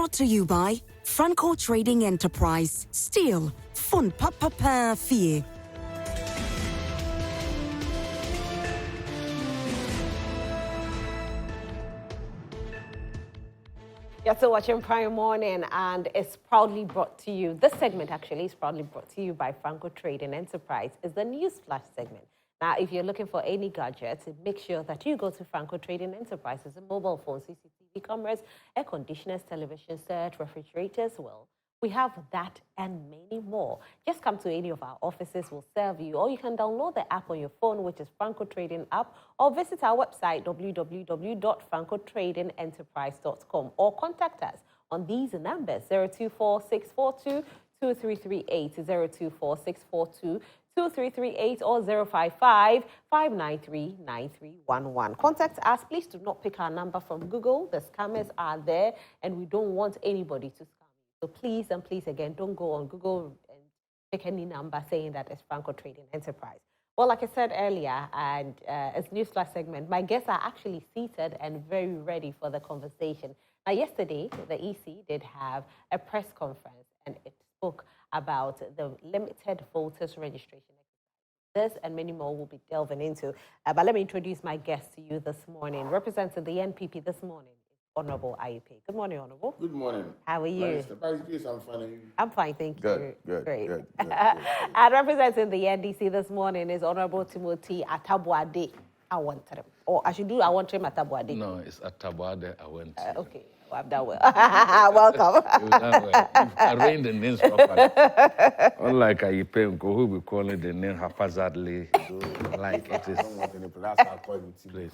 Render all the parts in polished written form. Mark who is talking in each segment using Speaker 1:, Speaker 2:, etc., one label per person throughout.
Speaker 1: Brought to you by Franco Trading Enterprise. Still, fun papa fee.
Speaker 2: You're still watching Prime Morning, and it's proudly brought to you. This segment actually is proudly brought to you by Franco Trading Enterprise. It's the News Flash segment. Now, if you're looking for any gadgets, make sure that you go to Franco Trading Enterprise. It's a mobile phone, CCTV cameras, air conditioners, television set, refrigerators. Well, we have that and many more. Just come to any of our offices, we'll serve you. Or you can download the app on your phone, which is Franco Trading app, or visit our website, www.francotradingenterprise.com, or contact us on these numbers, 024-642-2338, 024-642-2338, or 055-593-9311. Contact us. Please do not pick our number from Google. The scammers are there, and we don't want anybody to scam. So please and please, again, don't go on Google and pick any number saying that it's Franco Trading Enterprise. Well, like I said earlier, and it's Newsflash segment, my guests are actually seated and very ready for the conversation. Now, yesterday, the EC did have a press conference, and it spoke about the limited voters registration. This and many more will be delving into. But let me introduce my guest to you this morning. Representing the NPP this morning, Honorable IEP. Good morning, Honorable.
Speaker 3: Good morning.
Speaker 2: How are you?
Speaker 3: I'm fine.
Speaker 2: I'm fine, thank you.
Speaker 3: Good.
Speaker 2: Great.
Speaker 3: Good.
Speaker 2: And representing the NDC this morning is Honorable Timothy Atabuade Awantrem. Or I should do Awantrem Atabuade.
Speaker 4: No, it's Atabuade Awantrem.
Speaker 2: Okay. Well, I've done well. Welcome.
Speaker 4: You've done well. You've arranged the names properly. Unlike Ayipe, who will call it the name haphazardly, like it is. Please.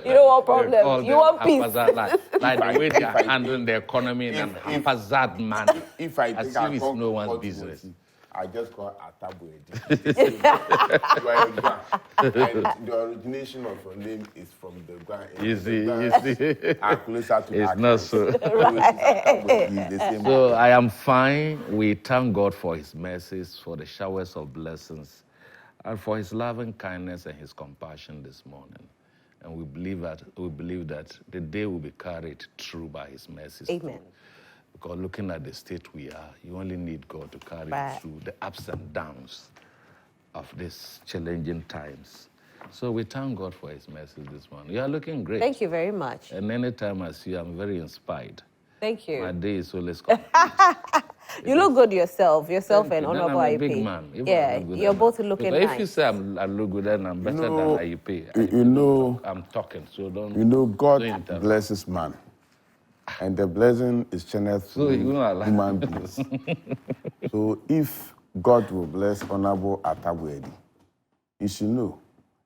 Speaker 2: You know what problem? You want peace.
Speaker 4: Like the way they are handling the economy in a haphazard manner.
Speaker 3: If I
Speaker 4: as
Speaker 3: think
Speaker 4: if it's no one's business.
Speaker 3: I just call Atabuedi. And the origination of your name is from the ground.
Speaker 4: You see.
Speaker 3: It's
Speaker 4: not so. So I am fine. We thank God for his mercies, for the showers of blessings, and for his loving kindness and his compassion this morning. And we believe that the day will be carried through by his mercies.
Speaker 2: Amen.
Speaker 4: Because looking at the state we are, you only need God to carry through the ups and downs of these challenging times. So we thank God for his message this morning. You are looking great.
Speaker 2: Thank you very much.
Speaker 4: And anytime I see you, I'm very inspired.
Speaker 2: Thank you.
Speaker 4: My day is always complete.
Speaker 2: You look good yourself and Honorable
Speaker 4: I'm a
Speaker 2: IEP.
Speaker 4: big man.
Speaker 2: Yeah, you're both looking nice.
Speaker 4: If you say I look good, then I'm better than IEP. I'm talking, so don't.
Speaker 3: You know, God blesses man. And the blessing is channeled through human beings. So if God will bless Honorable Atabuedi, you should know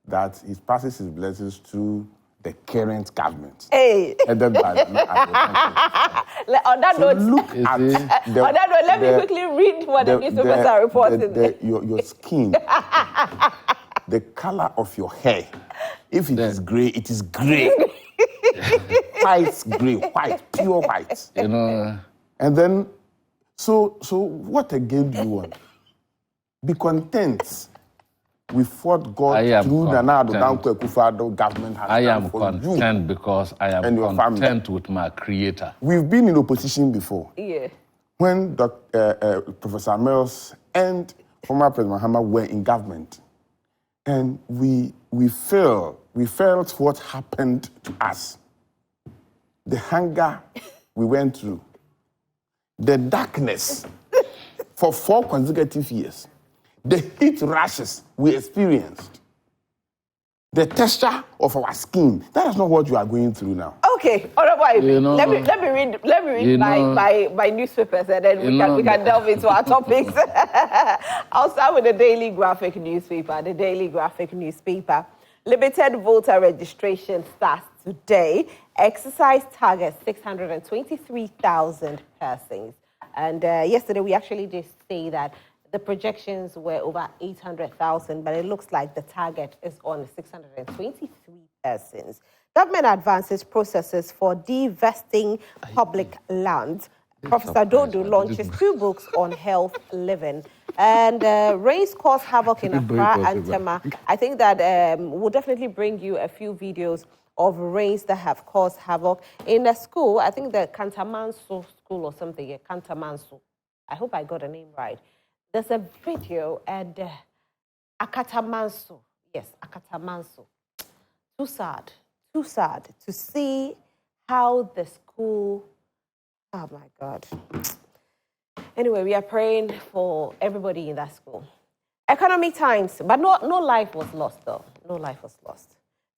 Speaker 3: that he passes his blessings through the current government.
Speaker 2: Hey.
Speaker 3: On that note,
Speaker 2: let me quickly read what the newspapers are reporting.
Speaker 3: Your skin, the color of your hair. If it is gray, it is gray. White, gray, white, pure white.
Speaker 4: You know.
Speaker 3: And then, so what again do you want? Be content with what God through the Nana government has
Speaker 4: I
Speaker 3: done
Speaker 4: am
Speaker 3: for
Speaker 4: content
Speaker 3: you
Speaker 4: because I am content with my Creator.
Speaker 3: We've been in opposition before.
Speaker 2: Yeah.
Speaker 3: When Professor Mills and former President Mahama were in government, and we felt what happened to us. The hunger we went through, the darkness for 4 consecutive years, the heat rashes we experienced, the texture of our skin. That is not what you are going through now.
Speaker 2: Okay, let me read my newspapers, and then we can delve into our topics. I'll start with the Daily Graphic newspaper. The Daily Graphic newspaper. Limited voter registration starts today. Exercise target 623,000 persons. And yesterday we actually did say that the projections were over 800,000, but it looks like the target is on 623 persons. Government advances processes for divesting public land. Professor Dodo launches 2 books on health living. And rains cause havoc in Accra and Tema. I think that we'll definitely bring you a few videos of rains that have caused havoc in a school. I think the Cantamanso school or something. Yeah, Cantamanso. I hope I got the name right. There's a video and Akatamanso. Yes, Akatamanso. Too sad to see how the school. Oh my God. Anyway, we are praying for everybody in that school. Economic Times, but no life was lost though. No life was lost.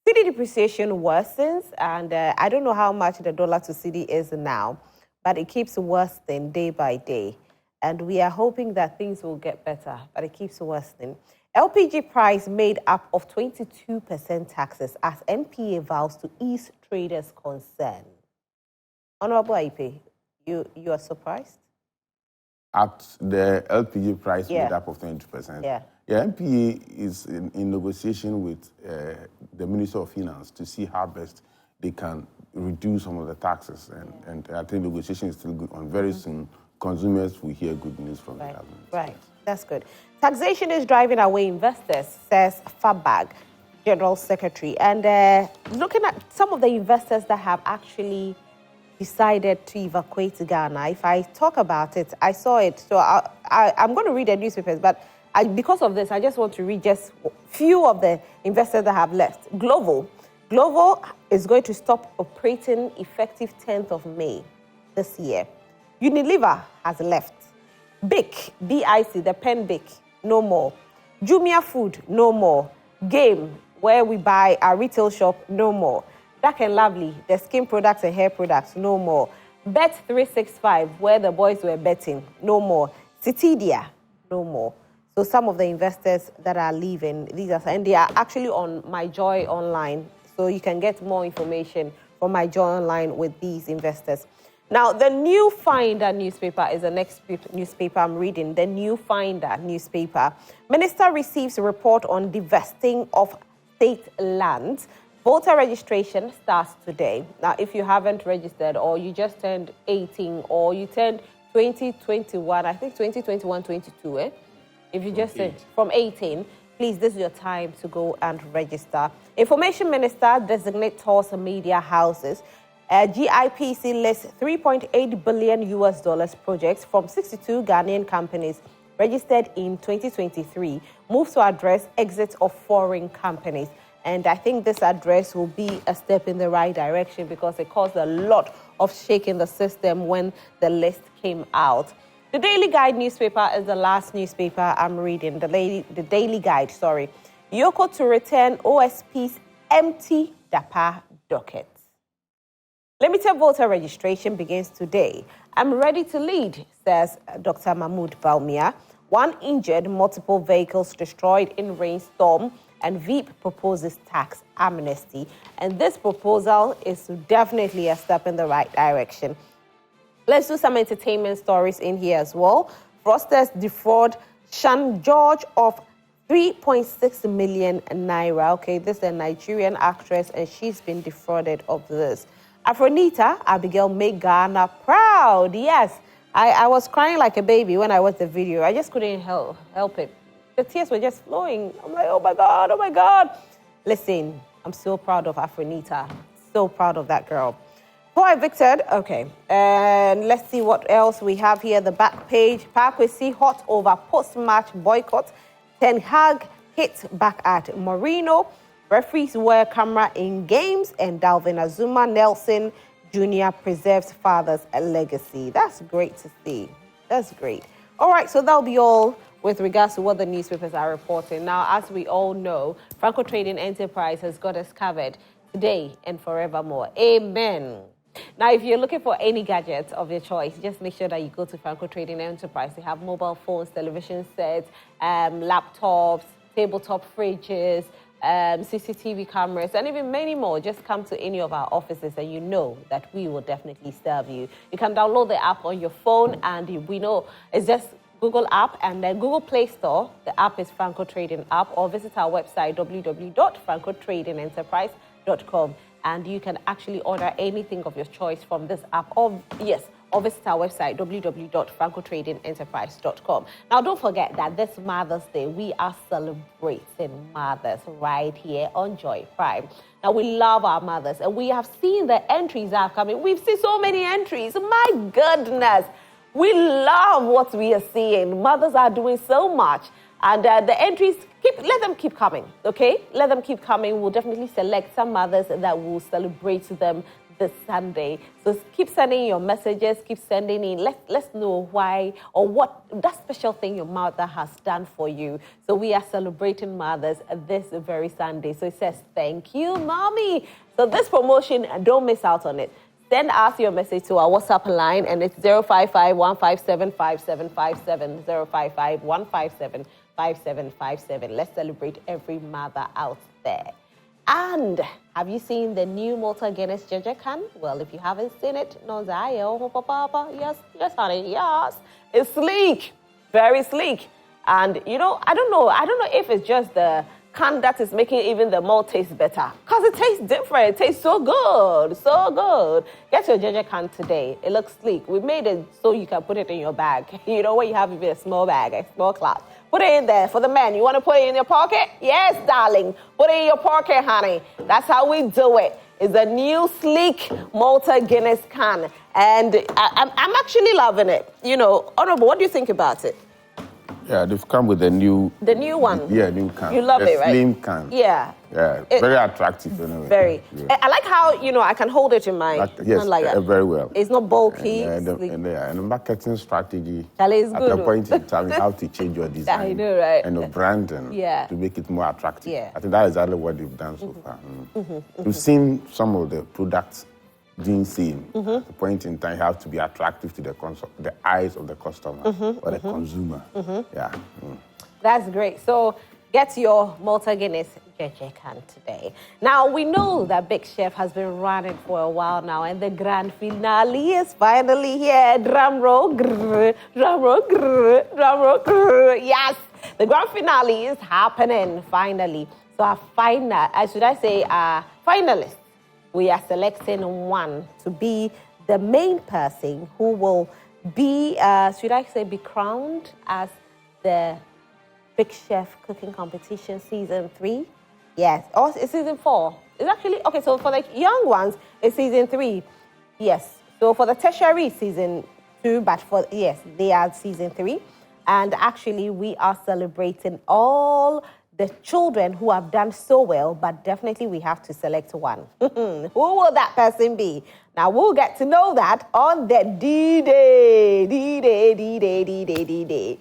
Speaker 2: Cedi depreciation worsens, and I don't know how much the dollar to cedi is now, but it keeps worsening day by day. And we are hoping that things will get better, but it keeps worsening. LPG price made up of 22% taxes as NPA vows to ease traders' concern. Honorable Aipe, you are surprised?
Speaker 3: At the LPG price
Speaker 2: Yeah.
Speaker 3: made up of 22%.
Speaker 2: Yeah.
Speaker 3: Yeah, NPA is in negotiation with the Minister of Finance to see how best they can reduce some of the taxes. And I think negotiation is still good on. Very soon, consumers will hear good news from the government.
Speaker 2: Right, that's good. Taxation is driving away investors, says Fabag, General Secretary. And looking at some of the investors that have actually decided to evacuate Ghana. If I talk about it, I saw it. So I'm going to read the newspapers, but because of this, I just want to read just few of the investors that have left. Global is going to stop operating effective 10th of May this year. Unilever has left. BIC, B-I-C, the pen BIC, no more. Jumia Food, no more. Game, where we buy our retail shop, no more. Dark and Lovely, the skin products and hair products, no more. Bet365, where the boys were betting, no more. Citidia, no more. So some of the investors that are leaving, and they are actually on My Joy Online. So you can get more information from My Joy Online with these investors. Now, the New Finder newspaper is the next newspaper I'm reading. The New Finder newspaper. Minister receives a report on divesting of state lands. Voter registration starts today. Now, if you haven't registered or you just turned 18 or you turned 2021, I think 2021, 22, If you just turned from 18, please, this is your time to go and register. Information Minister designates media houses. GIPC lists $3.8 billion projects from 62 Ghanaian companies registered in 2023, moves to address exit of foreign companies. And I think this address will be a step in the right direction because it caused a lot of shake in the system when the list came out. The Daily Guide newspaper is the last newspaper I'm reading. The Daily Guide, sorry. Yoko to return OSP's empty DAPA docket. Limited voter registration begins today. I'm ready to lead, says Dr. Mahmoud Baumia. One injured, multiple vehicles destroyed in rainstorm, and Veep proposes tax amnesty. And this proposal is definitely a step in the right direction. Let's do some entertainment stories in here as well. Fraudsters defraud Shan George of 3.6 million naira. Okay, this is a Nigerian actress, and she's been defrauded of this. Afronita Abigail made Ghana proud. Yes, I was crying like a baby when I watched the video. I just couldn't help it. The tears were just flowing. I'm like, oh my God. Listen, I'm so proud of Afronita. So proud of that girl. Poor evicted. Okay. And let's see what else we have here. The back page. Parkway hot over post-match boycott. Ten Hag hit back at Mourinho. Referees wear camera in games. And Dalvin Azuma Nelson Jr. preserves father's legacy. That's great to see. That's great. All right, so that'll be all with regards to what the newspapers are reporting. Now, as we all know, Franco Trading Enterprise has got us covered today and forevermore. Amen. Now, if you're looking for any gadgets of your choice, just make sure that you go to Franco Trading Enterprise. They have mobile phones, television sets, laptops, tabletop fridges, CCTV cameras, and even many more. Just come to any of our offices and you know that we will definitely serve you. You can download the app on your phone, and we know it's just Google app and then Google Play Store. The app is Franco Trading app, or visit our website www.francotradingenterprise.com, and you can actually order anything of your choice from this app, or or visit our website, www.francotradingenterprise.com. Now, don't forget that this Mother's Day, we are celebrating mothers right here on Joy Prime. Now, we love our mothers, and we have seen the entries that are coming. We've seen so many entries. My goodness. We love what we are seeing. Mothers are doing so much. And the entries, let them keep coming, okay? Let them keep coming. We'll definitely select some mothers that will celebrate them this Sunday. So keep sending your messages, keep sending in. Let's know why or what that special thing your mother has done for you. So we are celebrating mothers this very Sunday. So it says, thank you, Mommy. So this promotion, don't miss out on it. Send us your message to our WhatsApp line, and it's 055-157-5757, 055-157-5757. Let's celebrate every mother out there. And have you seen the new Malta Guinness Ginger can? Well, if you haven't seen it, yes, honey, yes. It's sleek, very sleek. And, I don't know if it's just the can that is making even the malt taste better. Because it tastes different. It tastes so good. So good. Get your ginger can today. It looks sleek. We made it so you can put it in your bag. You know, when you have even a small bag, a small cloth. Put it in there for the men. You want to put it in your pocket? Yes, darling. Put it in your pocket, honey. That's how we do it. It's a new sleek Malta Guinness can. And I'm actually loving it. Honorable, what do you think about it?
Speaker 3: Yeah, they've come with the new
Speaker 2: one.
Speaker 3: Yeah, new can.
Speaker 2: You love it, right?
Speaker 3: Slim can.
Speaker 2: Yeah.
Speaker 3: Yeah, very attractive. Anyway.
Speaker 2: Very.
Speaker 3: Yeah.
Speaker 2: I like how, I can hold it in my
Speaker 3: yes,
Speaker 2: like that.
Speaker 3: Very well.
Speaker 2: It's not bulky.
Speaker 3: And the marketing strategy.
Speaker 2: Is
Speaker 3: at
Speaker 2: good.
Speaker 3: the point in time, you have to change your design.
Speaker 2: I know, right?
Speaker 3: And your branding to make it more attractive.
Speaker 2: Yeah.
Speaker 3: I think that's exactly what they've done so far. We've seen some of the products being seen. At the point in time, you have to be attractive to the eyes of the customer or the consumer. Yeah.
Speaker 2: That's great. So get your Malta Guinness JJ can today. Now, we know that Big Chef has been running for a while now, and the grand finale is finally here. Drum roll, grrr, drum roll, grrr, drum roll, grrr. Yes, the grand finale is happening finally. So our finalists, we are selecting one to be the main person who will be, be crowned as the Big Chef Cooking Competition Season 3. Yes. Oh, it's Season 4. It's actually, okay, so for the young ones, it's Season 3. Yes. So for the tertiary, Season 2, but they are Season 3. And actually, we are celebrating all the children who have done so well, but definitely we have to select one. Who will that person be? Now, we'll get to know that on the D-Day. D-Day, D-Day, D-Day, D-Day.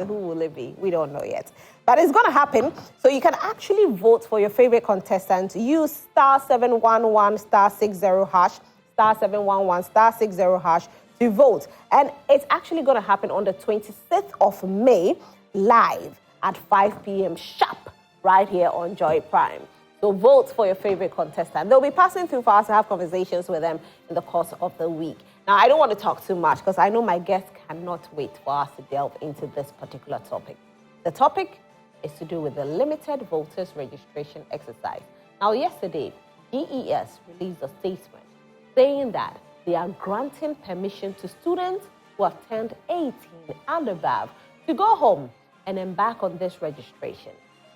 Speaker 2: Who will it be? We don't know yet. But it's going to happen. So you can actually vote for your favorite contestant. Use *711 *60 hash, *711 *60 hash to vote. And it's actually going to happen on the 26th of May, live at 5 p.m. sharp, right here on Joy Prime. So vote for your favorite contestant. They'll be passing through for us to have conversations with them in the course of the week. Now, I don't want to talk too much because I know my guests cannot wait for us to delve into this particular topic. The topic is to do with the limited voters registration exercise. Now, yesterday, GES released a statement saying that they are granting permission to students who have turned 18 and above to go home and embark on this registration.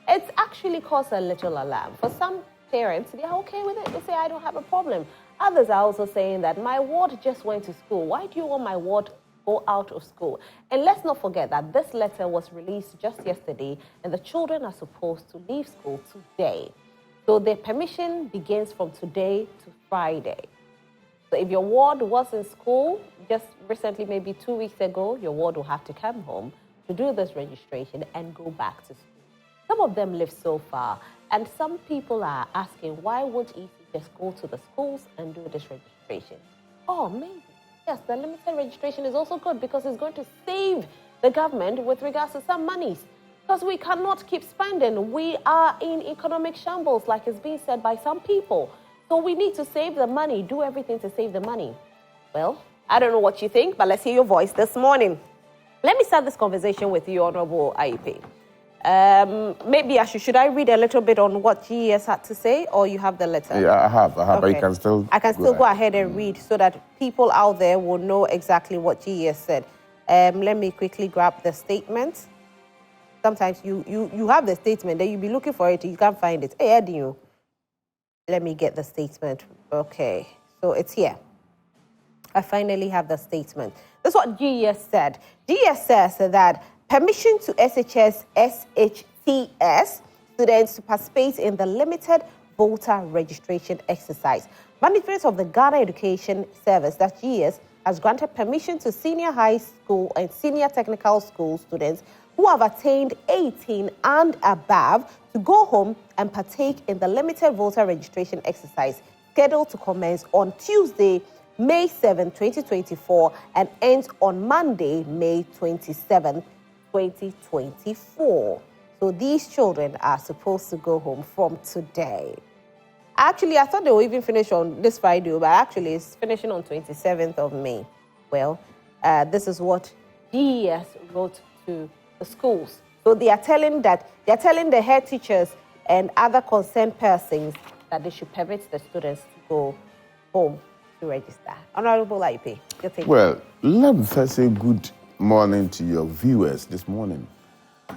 Speaker 2: It's actually caused a little alarm. For some parents, they're okay with it. They say, I don't have a problem. Others are also saying that my ward just went to school. Why do you want my ward to go out of school? And let's not forget that this letter was released just yesterday, and the children are supposed to leave school today. So the permission begins from today to Friday. So if your ward was in school just recently, maybe 2 weeks ago, your ward will have to come home to do this registration and go back to school. Some of them live so far, and some people are asking, why won't EC just go to the schools and do this registration? Oh, maybe. Yes, the limited registration is also good because it's going to save the government with regards to some monies. Because we cannot keep spending. We are in economic shambles, like it's being said by some people. So we need to save the money, do everything to save the money. Well, I don't know what you think, but let's hear your voice this morning. Let me start this conversation with you, Honorable IEP. Maybe should I read a little bit on what GES had to say, or you have the letter?
Speaker 3: Yeah, I have,
Speaker 2: okay.
Speaker 3: but you can still...
Speaker 2: I can still go ahead and read so that people out there will know exactly what GES said. Let me quickly grab the statement. Sometimes you have the statement, then you'll be looking for it, you can't find it. Hey, Eddie, let me get the statement. Okay, so it's here. I finally have the statement. That's what GES said. GES says that permission to SHTS students to participate in the limited voter registration exercise. Management of the Ghana Education Service, that GES, has granted permission to senior high school and senior technical school students who have attained 18 and above to go home and partake in the limited voter registration exercise scheduled to commence on Tuesday, May 7, 2024 and ends on Monday, May 27, 2024. So these children are supposed to go home from today. Actually, I thought they will even finish on this Friday, but actually it's finishing on 27th of May. Well, this is what GES wrote to the schools. So they are telling the head teachers and other concerned persons that they should permit the students to go home to register. Honorable IP, your take.
Speaker 3: Well, let me first say good morning to your viewers this morning,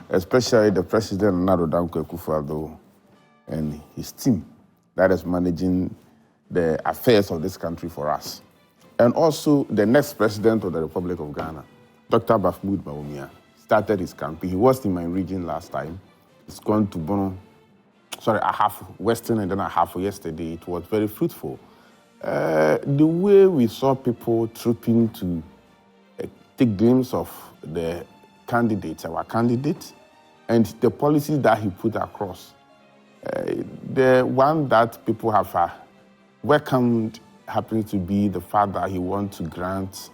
Speaker 3: especially the President Nado Danko Akufo-Addo and his team that is managing the affairs of this country for us. And also the next President of the Republic of Ghana, Dr. Mahmoud Bawumia, started his campaign. He was in my region last time. He's gone to Bono, a half Western and then a half yesterday. It was very fruitful. The way we saw people trooping to take glimpse of the candidates, our candidates, and the policies that he put across. The one that people have welcomed happens to be the fact that he wants to grant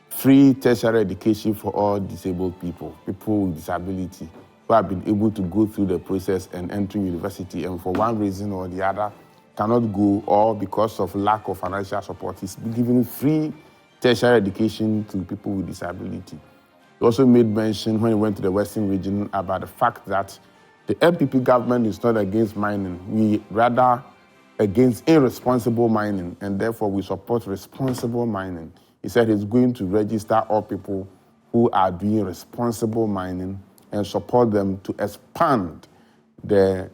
Speaker 3: free tertiary education for all disabled people with disability, who have been able to go through the process and enter university, and for one reason or the other cannot go, or because of lack of financial support, he's giving free tertiary education to people with disability. He also made mention when he went to the Western region about the fact that the MPP government is not against mining. We rather against irresponsible mining, and therefore we support responsible mining. He said he's going to register all people who are doing responsible mining and support them to expand the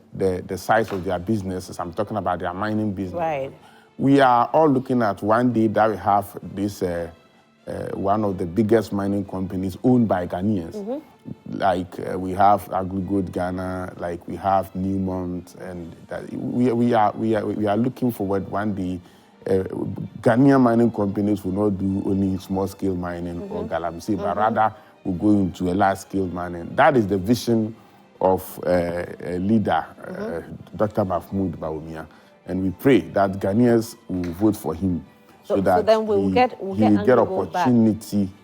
Speaker 3: size of their businesses. I'm talking about their mining business.
Speaker 2: Right.
Speaker 3: We are all looking at one day that we have this one of the biggest mining companies owned by Ghanaians. Mm-hmm. Like we have AgriGold Ghana, like we have Newmont, and that we are looking forward one day. Ghanaian mining companies will not do only small-scale mining or galamsey, but rather will go into a large-scale mining. That is the vision of a leader, Dr. Mahmoud Bawumia, and we pray that Ghanaians will vote for him so that
Speaker 2: then we'll get
Speaker 3: opportunity, back.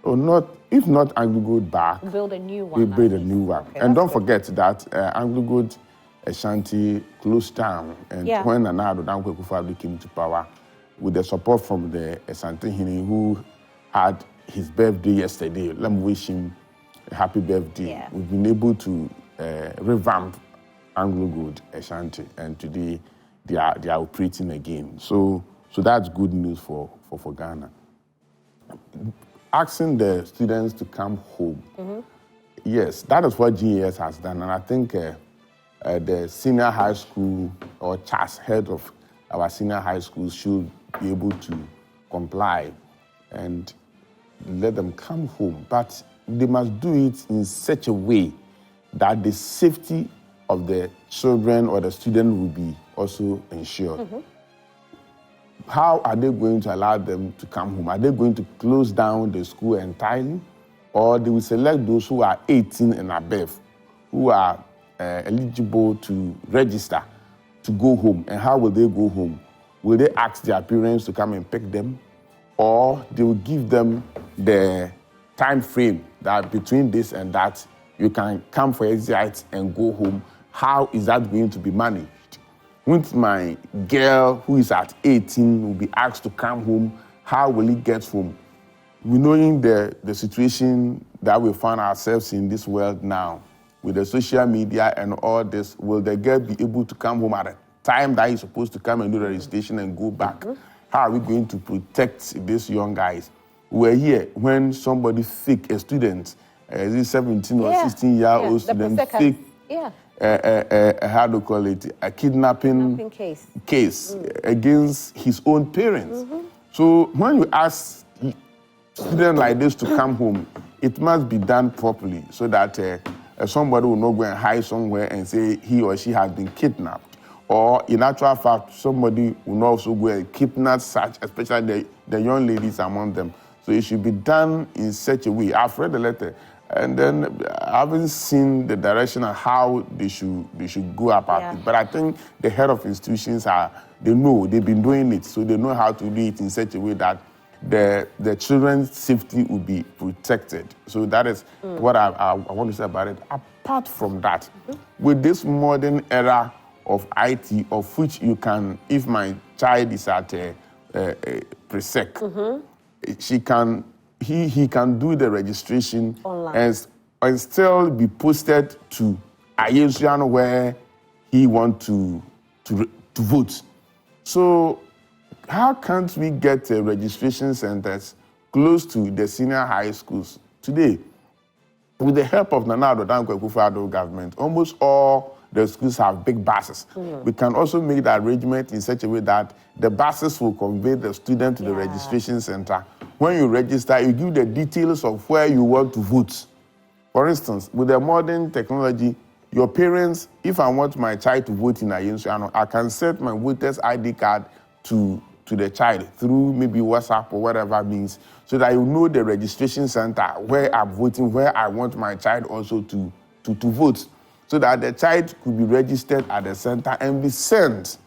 Speaker 3: Or not, if not AgriGold back,
Speaker 2: build a new one.
Speaker 3: We build a new one,
Speaker 2: okay,
Speaker 3: and don't forget that AgriGold Ashanti closed down, and when Nana Danko Akufo-Addo came to power, with the support from the Ashanti Hini, who had his birthday yesterday, let me wish him a happy birthday. Yeah. We've been able to revamp AgriGold Ashanti, and today they are operating again. So that's good news for Ghana. Asking the students to come home, yes, that is what GES has done, and I think the senior high school or CHAS, head of our senior high schools, should be able to comply and let them come home. But they must do it in such a way that the safety of the children or the student will be also ensured. How are they going to allow them to come home? Are they going to close down the school entirely? Or they will select those who are 18 and above, who are eligible to register to go home? And how will they go home? Will they ask their parents to come and pick them? Or they will give them the time frame that between this and that, you can come for exercise and go home? How is that going to be managed? Won't my girl who is at 18 will be asked to come home? How will he get home? We knowing the situation that we find ourselves in this world now, with the social media and all this, will the girl be able to come home at a time that he's supposed to come and do the registration and go back? How are we going to protect these young guys? We're here when somebody fake a student, is it 17 or 16-year-old student, fake, how do you call it, a kidnapping case against his own parents. So when you ask students like this to come home, it must be done properly so that somebody will not go and hide somewhere and say he or she has been kidnapped. Or in actual fact, somebody will not also go and kidnap such, especially the young ladies among them. So it should be done in such a way. I've read the letter, and then I haven't seen the direction of how they should go about it. But I think the head of institutions they know, they've been doing it, so they know how to do it in such a way that the children's safety will be protected. So that is what I want to say about it. Apart from that, with this modern era of IT, of which you can, if my child is at pre-sec, he can do the registration online and still be posted to Ayensuano where he wants to vote. So how can't we get registration centers close to the senior high schools? Today, with the help of Nana Addo Dankwa Akufo-Addo government, almost all the schools have big buses. We can also make the arrangement in such a way that the buses will convey the student to the registration center. When you register, you give the details of where you want to vote. For instance, with the modern technology, your parents, if I want my child to vote in Ayensuano, I can set my voter's ID card to the child through maybe WhatsApp or whatever means, so that you know the registration center where I'm voting, where I want my child also to vote, so that the child could be registered at the center and be sent.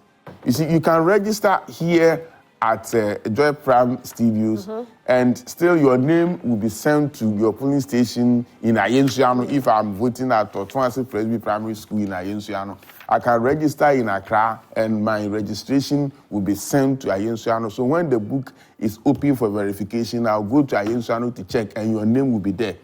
Speaker 3: You see, you can register here at Joy Prime Studios, and still your name will be sent to your polling station in Ayensuano. If I'm voting at Otuansi Presby Primary School in Ayensuano, I can register in Accra, and my registration will be sent to Ayensuano. So when the book is open for verification, I'll go to Ayensuano to check, and your name will be there.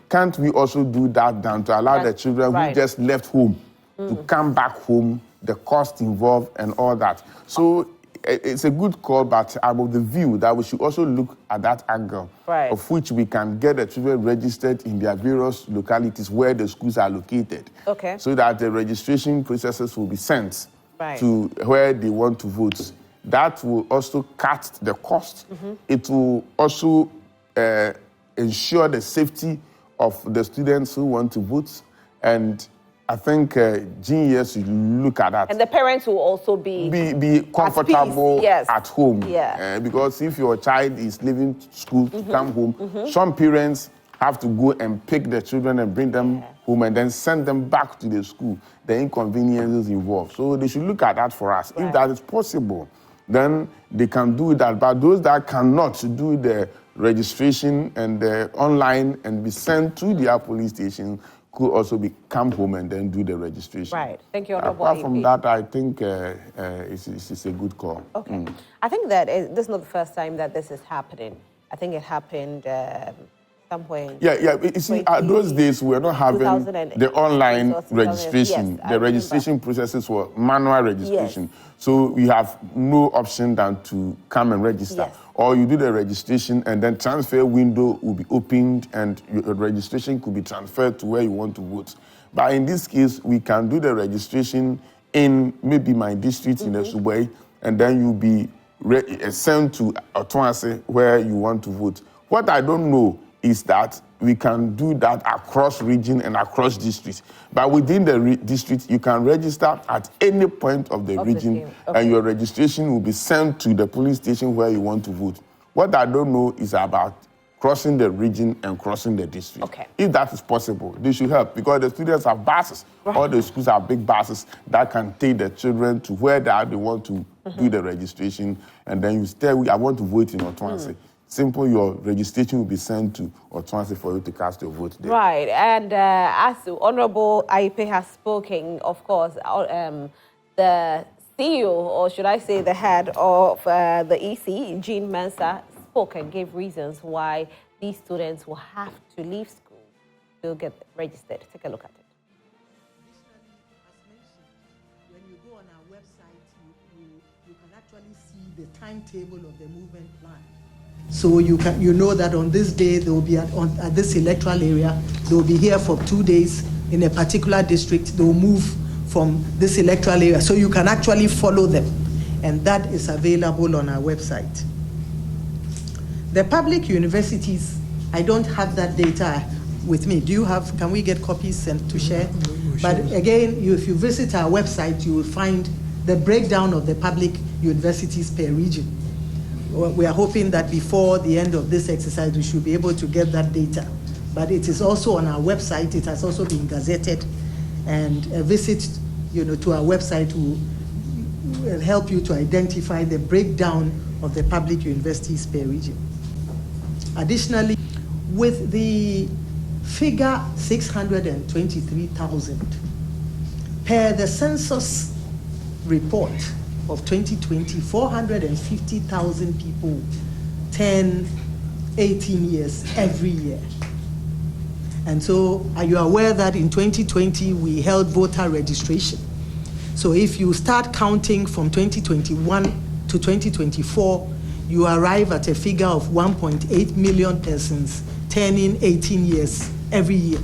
Speaker 3: Can't we also do that down to allow the children who just left home to come back home, the cost involved and all that? So it's a good call, but I'm of the view that we should also look at that angle, of which we can get the children registered in their various localities where the schools are located, so that the registration processes will be sent to where they want to vote. That will also cut the cost. It will also ensure the safety of the students who want to vote, and I think GES should look at that.
Speaker 2: And the parents will also be
Speaker 3: comfortable at home. Because if your child is leaving school to come home, some parents have to go and pick the children and bring them home and then send them back to the school. The inconveniences involved. So they should look at that for us. If that is possible, then they can do that. But those that cannot do the registration and the online and be sent to their police station could also come home and then do the registration.
Speaker 2: Thank you, Honorable.
Speaker 3: Apart from that, I think it's a good call.
Speaker 2: I think that this is not the first time that this is happening. I think it happened somewhere.
Speaker 3: You see, those days we were not having the online registration. The registration processes were manual registration. So we have no option than to come and register. Or you do the registration and then transfer window will be opened and your registration could be transferred to where you want to vote. But in this case, we can do the registration in maybe my district in the Subway, and then you'll be sent to Otuansi where you want to vote. What I don't know is that we can do that across region and across districts. But within the district, you can register at any point of the region, and your registration will be sent to the police station where you want to vote. What I don't know is about crossing the region and crossing the district. If that is possible, they should help, because the students have buses. All the schools have big buses that can take the children to where they want to do the registration, and then you stay, I want to vote in Otuansi. Simple, your registration will be sent to Otuansi for you to cast your vote there.
Speaker 2: And as Honorable Aipe has spoken, of course, the CEO, or should I say the head of the EC, Jean Mensah, spoke and gave reasons why these students will have to leave school to get registered. Take a look at it.
Speaker 5: actually see the timetable of the movement plan. So you know that on this day they will be at this electoral area. They will be here for 2 days in a particular district. They will move from this electoral area, so you can actually follow them, and that is available on our website. The public universities, I don't have that data with me. Do you have? Can we get copies and to share? But again, if you visit our website, you will find the breakdown of the public universities per region. We are hoping that before the end of this exercise, we should be able to get that data. But it is also on our website. It has also been gazetted, and a visit, to our website will help you to identify the breakdown of the public universities per region. Additionally, with the figure 623,000 per the census report of 2020, 450,000 people turn 18 years every year. And so, are you aware that in 2020 we held voter registration? So if you start counting from 2021 to 2024, you arrive at a figure of 1.8 million persons turning 18 years every year.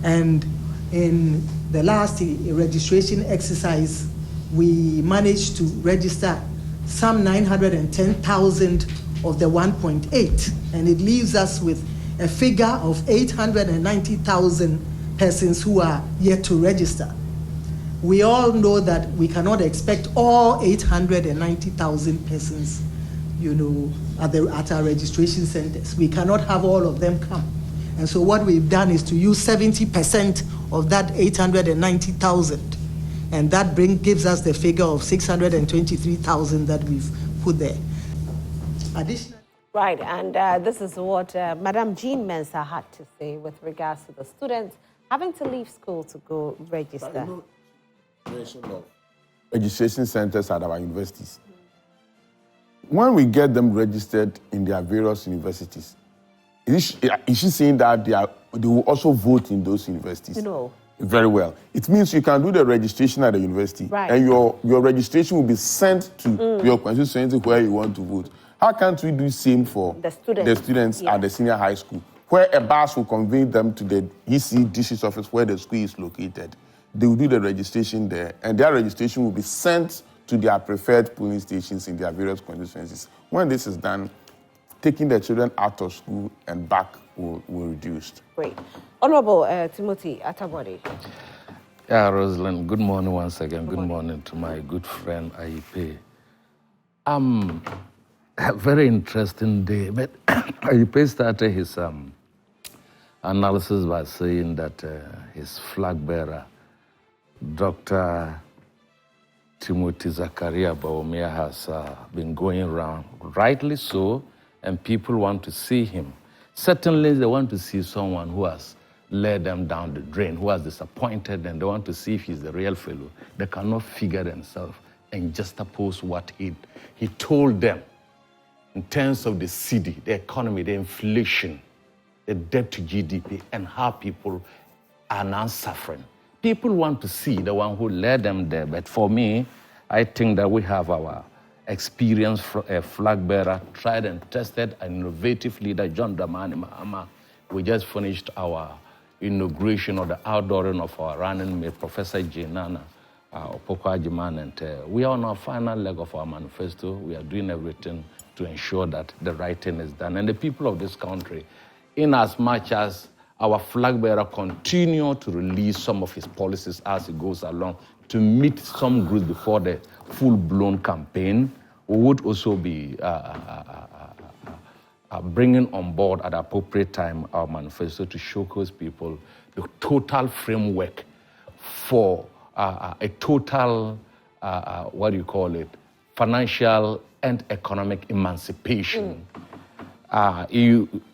Speaker 5: And in the last registration exercise, we managed to register some 910,000 of the 1.8, and it leaves us with a figure of 890,000 persons who are yet to register. We all know that we cannot expect all 890,000 persons, at our registration centers. We cannot have all of them come. And so what we've done is to use 70% of that 890,000, and that gives us the figure of 623,000 that we've put there. Additionally,
Speaker 2: right, and this is what Madam Jean Mensah had to say with regards to the students having to leave school to go register.
Speaker 3: Registration centers at our universities. When we get them registered in their various universities, is she saying that they will also vote in those universities?
Speaker 2: No.
Speaker 3: Very well. It means you can do the registration at the university,
Speaker 2: right,
Speaker 3: and your registration will be sent to your constituency where you want to vote. How can't we do the same for the students at the senior high school, where a bus will convey them to the EC district office where the school is located? They will do the registration there, and their registration will be sent to their preferred polling stations in their various constituencies. When this is done, taking the children out of school and back will reduce.
Speaker 2: Great. Honorable Timothy Atabode.
Speaker 4: Yeah, Rosalind, good morning once again. Good morning to my good friend, Ayipe. A very interesting day, but Ayipe started his analysis by saying that his flag bearer, Dr. Timothy Zakaria Bawumia, has been going around, rightly so, and people want to see him. Certainly, they want to see someone who has led them down the drain, who has disappointed them. They want to see if he's the real fellow. They cannot figure themselves and juxtapose what he told them in terms of the city, the economy, the inflation, the debt to GDP, and how people are now suffering. People want to see the one who led them there, but for me, I think that we have our experienced flag bearer, tried and tested, an innovative leader, John Dramani Mahama. We just finished our inauguration or the outdooring of our running mate, Professor Jenana Opoku-Agyeman, and we are on our final leg of our manifesto. We are doing everything to ensure that the right thing is done. And the people of this country, in as much as our flag bearer continue to release some of his policies as he goes along to meet some groups before the full-blown campaign, we would also be bringing on board at the appropriate time our manifesto to showcase people the total framework for a total, financial and economic emancipation.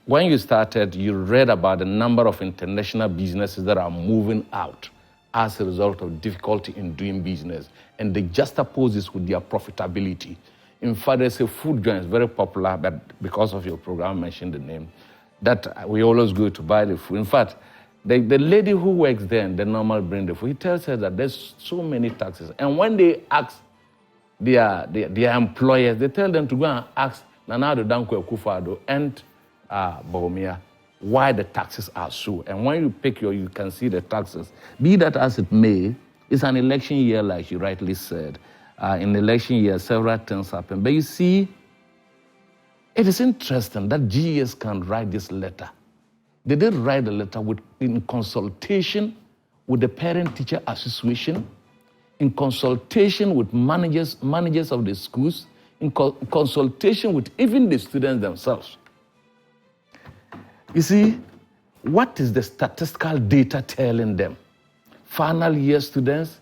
Speaker 4: When you started, you read about the number of international businesses that are moving out as a result of difficulty in doing business, and they juxtapose this with their profitability. In fact, there's a food joint, it's very popular, but because of your program, I mentioned the name, that we always go to buy the food. In fact, the lady who works there and the normal bring the food, he tells her that there's so many taxes. And when they ask their employers, they tell them to go and ask Nana Addo Dankwa Akufo-Addo and Bawumia why the taxes are so. And when you pick you can see the taxes. Be that as it may, it's an election year, like you rightly said. In the election year, several things happen. But you see, it is interesting that GES can write this letter. They did write the letter in consultation with the Parent-Teacher Association, in consultation with managers of the schools, in consultation with even the students themselves. You see, what is the statistical data telling them? Final year students,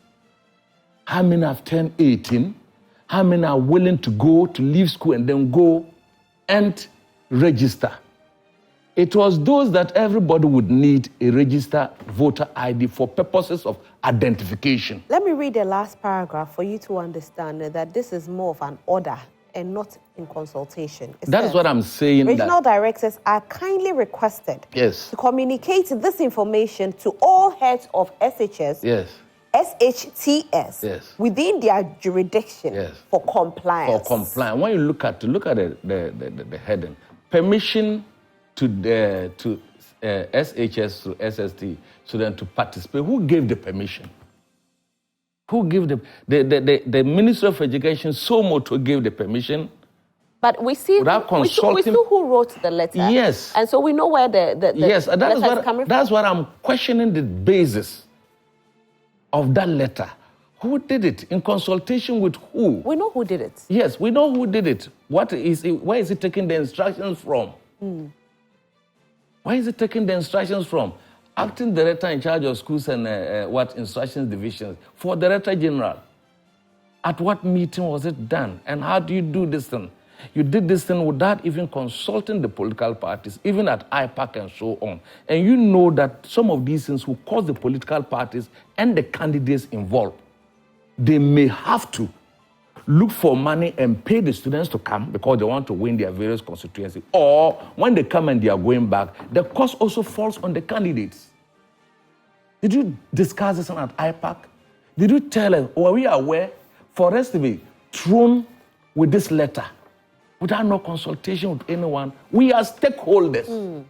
Speaker 4: how many have turned 18? How many are willing to leave school and then go and register? It was those that everybody would need a registered voter ID for purposes of identification.
Speaker 2: Let me read the last paragraph for you to understand that this is more of an order and not in consultation.
Speaker 4: That is what I'm saying.
Speaker 2: Regional directors are kindly requested to communicate this information to all heads of SHS, SHTS within their jurisdiction for compliance.
Speaker 4: For compliance. When you look at the heading, permission to SHS to SST students to participate. Who gave the permission? Who gave the Ministry of Education, Somoto, gave the permission?
Speaker 2: But we see who wrote the letter.
Speaker 4: Yes.
Speaker 2: And so we know where the letter is coming from.
Speaker 4: That's what I'm questioning, the basis of that letter. Who did it? In consultation with who?
Speaker 2: We know who did it.
Speaker 4: Yes, we know who did it. Where is it taking the instructions from? Where is it taking the instructions from? Acting director in charge of schools and instructions divisions for Director General. At what meeting was it done? And how do you do this thing? You did this thing without even consulting the political parties, even at IPAC and so on. And you know that some of these things will cause the political parties and the candidates involved. They may have to look for money and pay the students to come because they want to win their various constituencies. Or when they come and they are going back, the cost also falls on the candidates. Did you discuss this at IPAC? Did you tell us, or are we aware, for us to be thrown with this letter without no consultation with anyone? We are stakeholders.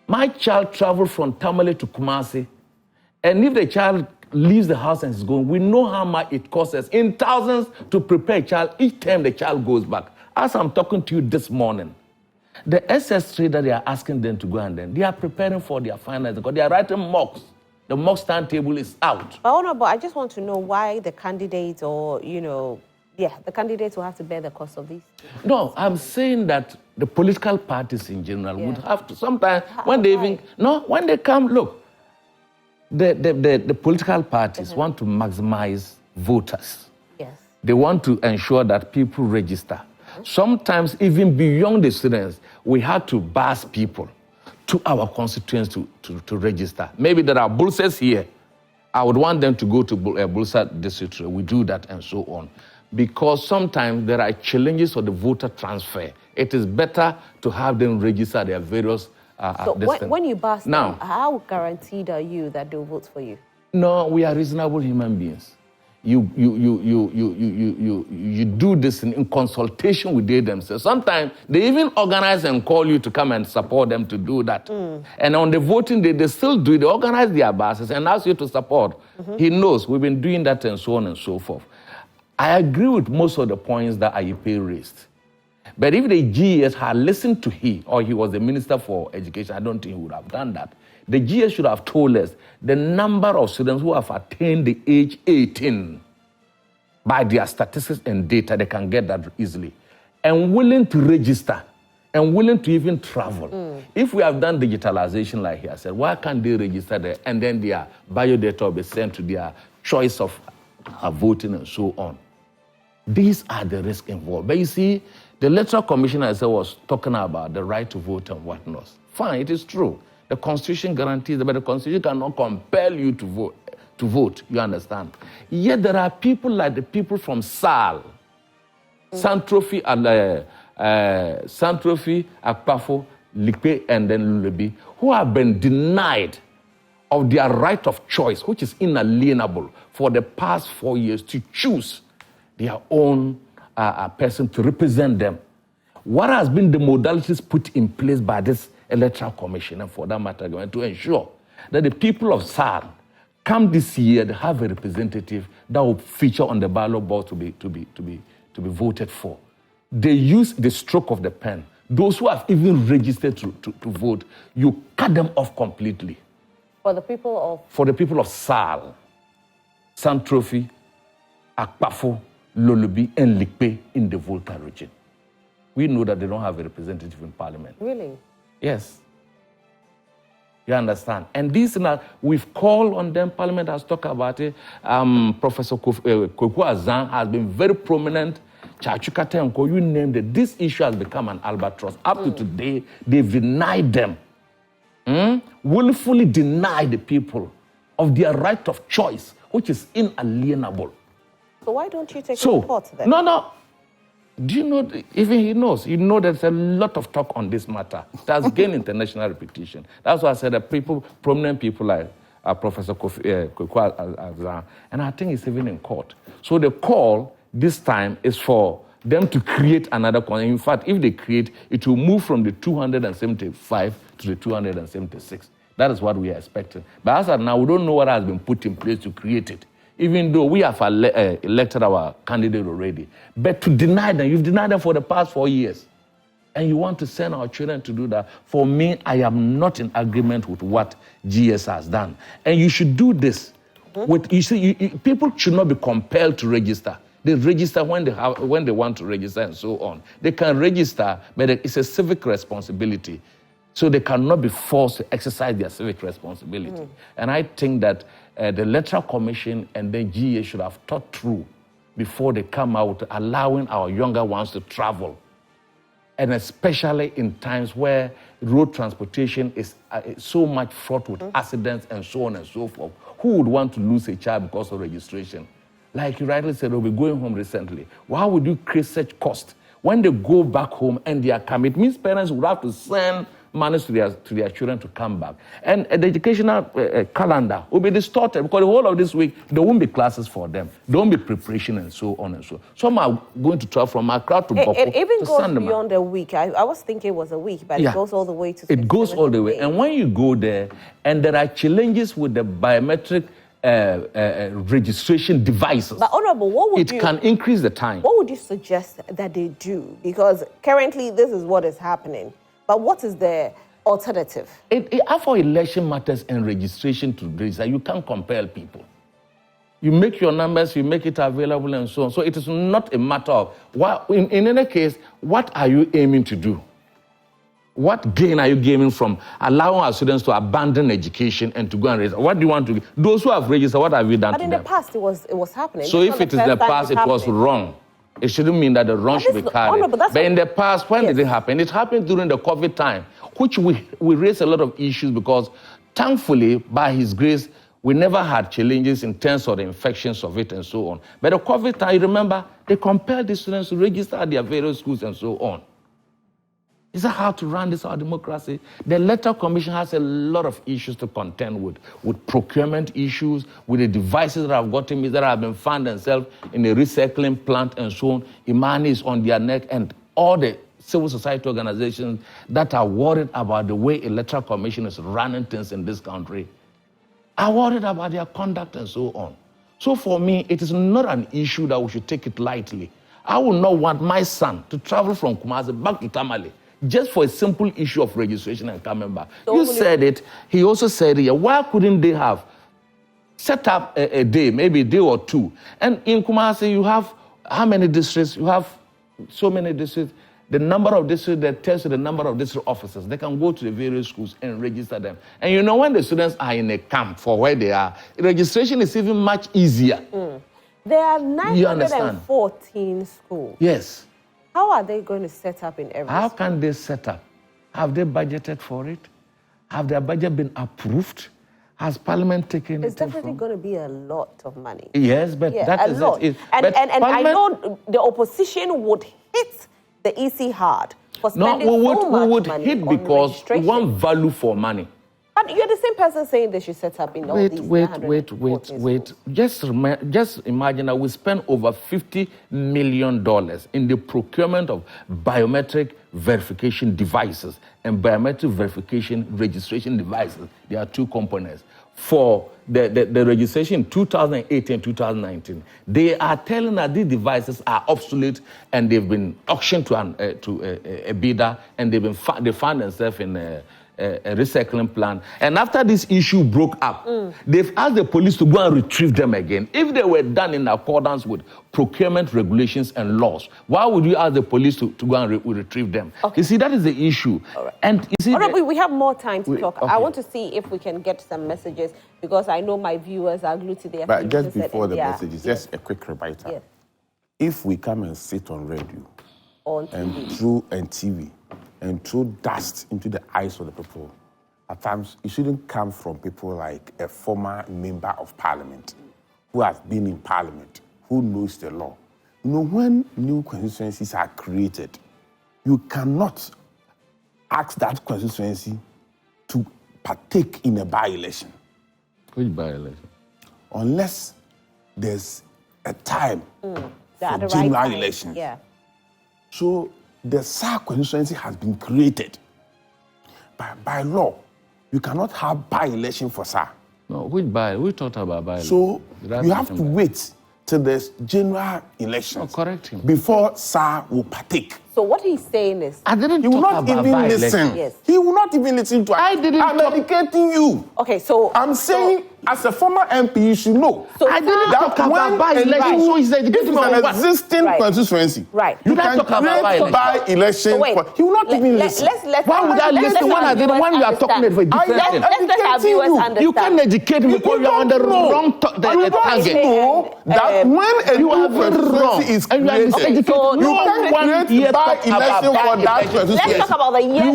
Speaker 4: My child traveled from Tamale to Kumasi, and if the child leaves the house and is going, we know how much it costs us in thousands to prepare a child each time the child goes back. As I'm talking to you this morning, the SS3 that they are asking them to go and then, they are preparing for their finals because they are writing mocks. The mock timetable is out.
Speaker 2: But I just want to know why the candidates the candidates will have to bear the cost of these.
Speaker 4: No, I'm saying that the political parties in general would have to sometimes, when they come, look, the political parties want to maximize voters.
Speaker 2: Yes.
Speaker 4: They want to ensure that people register. Sometimes, even beyond the students, we have to bus people to our constituents to register. Maybe there are Bulsas here. I would want them to go to Bulsa district. We do that and so on. Because sometimes there are challenges for the voter transfer. It is better to have them register their various
Speaker 2: So when you bus them, how guaranteed are you that they'll vote for you?
Speaker 4: No, we are reasonable human beings. You do this in consultation with them themselves. Sometimes they even organize and call you to come and support them to do that. And on the voting day, they still do it. They organize their buses and ask you to support. He knows we've been doing that and so on and so forth. I agree with most of the points that Ayipe raised. But if the GES had listened to he was the Minister for Education, I don't think he would have done that. The GES should have told us the number of students who have attained the age 18 by their statistics and data. They can get that easily. And willing to register and willing to even travel. If we have done digitalization like he has said, why can't they register there and then their biodata will be sent to their choice of voting and so on? These are the risks involved. But you see, the electoral commissioner was talking about the right to vote and whatnot. Fine, it is true. The Constitution guarantees that, but the Constitution cannot compel you to vote, you understand? Yet there are people like the people from SAL, Santrophi, Akpafo, Likpe, and then Lulubi, who have been denied of their right of choice, which is inalienable, for the past 4 years to choose their own person to represent them. What has been the modalities put in place by this Electoral Commission, and for that matter, to ensure that the people of SAR come this year to have a representative that will feature on the ballot board to be voted for. They use the stroke of the pen. Those who have even registered to vote, you cut them off completely.
Speaker 2: For the people of?
Speaker 4: For the people of SAL, Santrophi, Akpafo, Lolubi, and Likpe in the Volta region. We know that they don't have a representative in Parliament.
Speaker 2: Really?
Speaker 4: Yes. You understand? And this, we've called on them. Parliament has talked about it. Professor Kofu Azan has been very prominent. Chachukate, you named it. This issue has become an albatross. Up to today, they've denied them, willfully denied the people of their right of choice, which is inalienable.
Speaker 2: So why don't you take a report then?
Speaker 4: No. Do you know, even he knows, there's a lot of talk on this matter. It has gained international reputation. That's why I said that prominent people like Professor Kofu Azan, and I think it's even in court. So the call this time is for them to create another coin. In fact, if they create, it will move from the 275 to the 276. That is what we are expecting. But as of now, we don't know what has been put in place to create it, even though we have elected our candidate already. But to deny them, you've denied them for the past 4 years. And you want to send our children to do that. For me, I am not in agreement with what GES has done. And you should do this. People should not be compelled to register. They register when they want to register and so on. They can register, but it's a civic responsibility. So they cannot be forced to exercise their civic responsibility. And I think that the Electoral Commission and the GES should have thought through before they come out, allowing our younger ones to travel. And especially in times where road transportation is so much fraught with accidents and so on and so forth. Who would want to lose a child because of registration? Like you rightly said, they'll be going home recently. Why would you create such cost? When they go back home and they are coming, it means parents would have to send money to their children to come back. And the educational calendar will be distorted because the whole of this week, there won't be classes for them. There won't be preparation and so on and so on. Some are going to travel from Accra to Boko.
Speaker 2: It even goes beyond a week. I was thinking it was a week, but it goes all the way to...
Speaker 4: It goes all the way. And when you go there, and there are challenges with the biometric registration devices.
Speaker 2: But Honorable,
Speaker 4: it can increase the time.
Speaker 2: What would you suggest that they do? Because currently this is what is happening. But what is the alternative? For election matters and registration to register, you can't compel people. You make your numbers, you make it available and so on. So it is not a matter of, in any case, what are you aiming to do? What gain are you gaining from allowing our students to abandon education and to go and register? What do you want to do? Those who have registered, what have you done to them? But in the past, it was happening.
Speaker 4: So if it is the past, it was wrong. It shouldn't mean that the wrong should be carried. But in the past, when did it happen? It happened during the COVID time, which we raised a lot of issues because, thankfully, by His grace, we never had challenges in terms of the infections of it and so on. But the COVID time, you remember, they compelled the students to register at their various schools and so on. Is that how to run this our democracy? The Electoral Commission has a lot of issues to contend with procurement issues, with the devices that have gotten me that have been found themselves in a recycling plant and so on. Imani is on their neck, and all the civil society organizations that are worried about the way Electoral Commission is running things in this country are worried about their conduct and so on. So for me, it is not an issue that we should take it lightly. I would not want my son to travel from Kumasi back to Tamale just for a simple issue of registration and coming back. So you said it. He also said it. Why couldn't they have set up a day, maybe a day or two? And in Kumasi, you have how many districts? You have so many districts. The number of districts that tells you the number of district officers. They can go to the various schools and register them. And you know, when the students are in a camp for where they are, registration is even much easier.
Speaker 2: There are 914 schools.
Speaker 4: Yes.
Speaker 2: How are they going to set up in every
Speaker 4: How
Speaker 2: school?
Speaker 4: can they set up? Have they budgeted for it? Have their budget been approved? Has Parliament taken it?
Speaker 2: It's definitely going to be a lot of money.
Speaker 4: Yes, but that is it.
Speaker 2: And I know the opposition would hit the EC hard for spending so much money on registration.
Speaker 4: We would hit because we want value for money.
Speaker 2: But you're the same person saying they should set up in all these.
Speaker 4: Wait. Just imagine that we spend over $50 million in the procurement of biometric verification devices and biometric verification registration devices. There are two components. For the registration in 2018 and 2019, they are telling that these devices are obsolete and they've been auctioned to a bidder, and they found themselves in a recycling plant. And after this issue broke up, they've asked the police to go and retrieve them again. If they were done in accordance with procurement regulations and laws, why would you ask the police to go and retrieve them? Okay. You see, that is the issue.
Speaker 2: Right.
Speaker 4: And you see,
Speaker 2: we have more time to talk. Okay. I want to see if we can get some messages, because I know my viewers are glued to their
Speaker 3: But just before the messages, just a quick reminder.
Speaker 2: Yes.
Speaker 3: If we come and sit on radio
Speaker 2: on TV.
Speaker 3: and TV and throw dust into the eyes of the people, at times it shouldn't come from people like a former member of parliament who has been in parliament, who knows the law. You know, when new constituencies are created, you cannot ask that constituency to partake in a by-election.
Speaker 4: Which by-election?
Speaker 3: Unless there's a time for
Speaker 2: right
Speaker 3: general elections.
Speaker 2: Yeah.
Speaker 3: So the SAR constituency has been created. By law, you cannot have by-election for SAR.
Speaker 4: No, which by? We talked about by-election.
Speaker 3: So you have to wait till there's general elections.
Speaker 4: Oh, correct him.
Speaker 3: Before SAR will partake.
Speaker 2: So what he's saying is,
Speaker 4: I didn't
Speaker 3: He will
Speaker 4: talk
Speaker 3: not
Speaker 4: about
Speaker 3: even listen.
Speaker 2: Yes.
Speaker 3: He will not even listen to us. I'm educating you.
Speaker 2: Okay, so
Speaker 3: I'm saying, as a former MP, you should know.
Speaker 2: So
Speaker 4: I didn't talk about by-election. So he's educating
Speaker 3: If it's an existing constituency,
Speaker 2: Right.
Speaker 3: you
Speaker 4: Did I
Speaker 3: can
Speaker 4: talk about
Speaker 3: create by-election.
Speaker 2: So wait,
Speaker 3: He will not even listen.
Speaker 4: Why would I listen when you are talking about different things?
Speaker 2: Let's let our viewers understand.
Speaker 4: You can educate me because you are on the wrong target.
Speaker 3: know that when a new constituency is created, you can create by-election for that constituency.
Speaker 2: Let's talk about the year.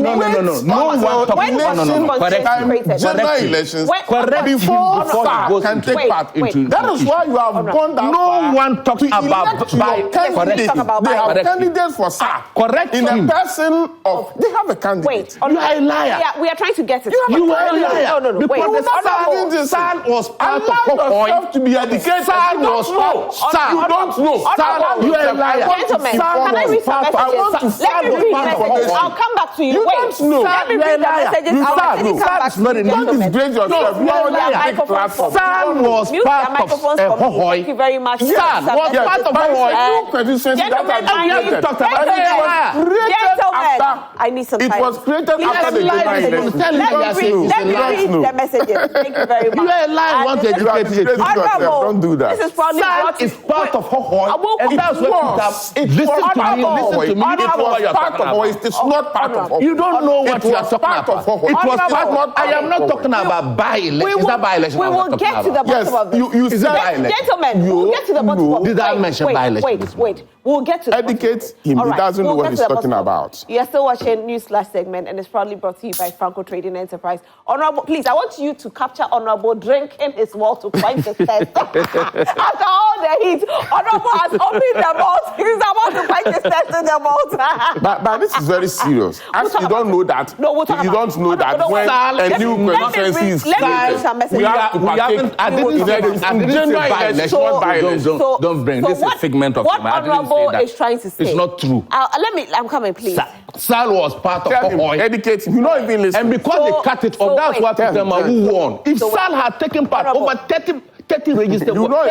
Speaker 4: No one talk
Speaker 2: When
Speaker 3: general elections before SAR can take part into. That is why you have gone down.
Speaker 4: No one talks about
Speaker 3: candidates. They have candidates for SAR.
Speaker 4: Correct.
Speaker 3: In a person of, they have a candidate.
Speaker 2: Wait,
Speaker 4: you are a liar.
Speaker 2: Yeah, we are trying to get it.
Speaker 4: You are a liar.
Speaker 2: No.
Speaker 4: Because
Speaker 2: Wait,
Speaker 4: the SAR was part of
Speaker 3: Allow yourself to be educated.
Speaker 4: SAR was part.
Speaker 3: You don't know.
Speaker 4: You are a liar.
Speaker 2: Gentlemen, can I read some messages? Let me read messages. I'll come back to you.
Speaker 3: You
Speaker 2: Wait,
Speaker 3: don't know.
Speaker 2: let me read the messages. I'll come back to you.
Speaker 3: Don't disgrace yourself.
Speaker 2: Please,
Speaker 3: No,
Speaker 2: mute their microphones for me.
Speaker 4: SAR was
Speaker 2: Mute their
Speaker 4: part of
Speaker 2: microphones
Speaker 4: a
Speaker 2: for me.
Speaker 4: hohoi.
Speaker 2: Thank you very much.
Speaker 4: SAR was part of a hohoi.
Speaker 2: Gentlemen, I need some time.
Speaker 3: It was created
Speaker 2: Please,
Speaker 3: after the general election.
Speaker 2: Let me read the messages. Thank you very much.
Speaker 4: You are a liar. Want to educate me?
Speaker 3: Don't do that.
Speaker 2: This is probably
Speaker 4: SAR is part of hohoi, and that's what you have. Listen to me. Listen to me.
Speaker 3: It was part of hohoi. It's not part of hohoi.
Speaker 4: You don't know what you are talking about. It was part. I am not talking about by-election. Is that by-election?
Speaker 2: We will get to the bottom of this.
Speaker 3: You said
Speaker 2: gentlemen, we'll get to the bottom of this.
Speaker 4: Did I mention by-election?
Speaker 2: Wait. We'll get to the
Speaker 3: educate him. He doesn't know what he's talking about.
Speaker 2: You're still watching News Flash segment, and it's proudly brought to you by Franco Trading Enterprise. Honorable, please, I want you to capture Honorable drinking his malt to quench his thirst. After all the heat, Honorable has opened the malt. He's about to quench his thirst in the malt.
Speaker 3: but this is very serious. Actually, you don't know that.
Speaker 2: No, we'll talk
Speaker 3: you don't know that when a new constituency is created, we have to partake.
Speaker 4: I didn't say by-election. Don't bring this a figment of him.
Speaker 2: Is trying to say.
Speaker 4: It's not true.
Speaker 2: I'm coming, please.
Speaker 4: SAR was part of hohoi.
Speaker 3: Educate him. You not even listen.
Speaker 4: And because they cut it off, that's what who won. If SAR had taken part, over 30 registered voters,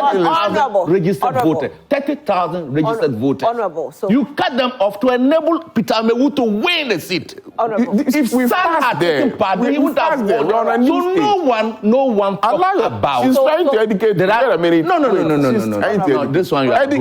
Speaker 4: 30,000 registered voters.
Speaker 2: Honorable. So
Speaker 4: you cut them off to enable Peter Amewu to win the seat. If we SAR had taken part, he would have won. So no one talked about.
Speaker 3: She's trying to educate.
Speaker 4: No. This one you have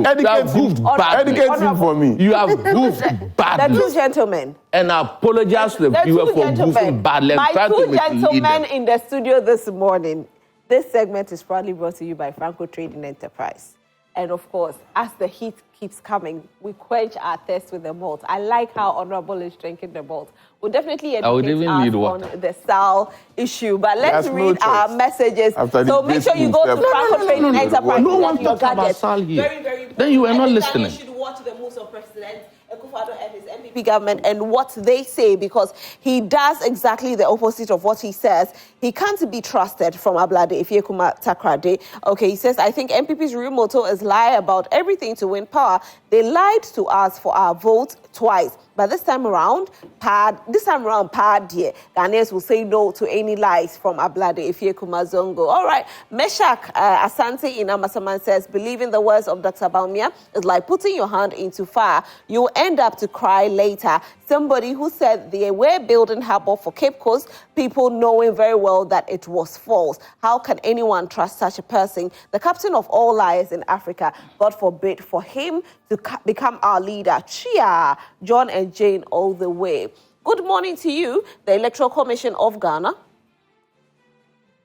Speaker 4: goofed badly.
Speaker 3: Educate him for me.
Speaker 4: You have goofed badly.
Speaker 2: The two gentlemen.
Speaker 4: And I apologize to the viewer for goofing badly.
Speaker 2: My two gentlemen in the studio this morning. This segment is proudly brought to you by Franco Trading Enterprise. And of course, as the heat keeps coming, we quench our thirst with the malt. I like how Honorable is drinking the malt. We'll definitely educate us on the SAL issue. But let's read our messages. So make sure you go to Franco Trading Enterprise.
Speaker 4: No one talks about SAL here.
Speaker 2: Very, very important.
Speaker 4: Then you are not listening.
Speaker 2: You should watch the moves of President Akufo-Addo and his MPP government and what they say, because he does exactly the opposite of what he says. He can't be trusted from Ablade Ifyekuma Takrade. Okay, he says, I think MPP's real motto is lie about everything to win power. They lied to us for our vote twice. But this time around, Ghanaians will say no to any lies from Ablade Ifyekuma Zongo. All right, Meshach Asante in Amasaman says, believing the words of Dr. Baumia is like putting your hand into fire. You'll end up to cry later. Somebody who said they were building harbour for Cape Coast, people knowing very well that it was false. How can anyone trust such a person? The captain of all liars in Africa, God forbid for him to become our leader. Chia, John and Jane all the way. Good morning to you, the Electoral Commission of Ghana.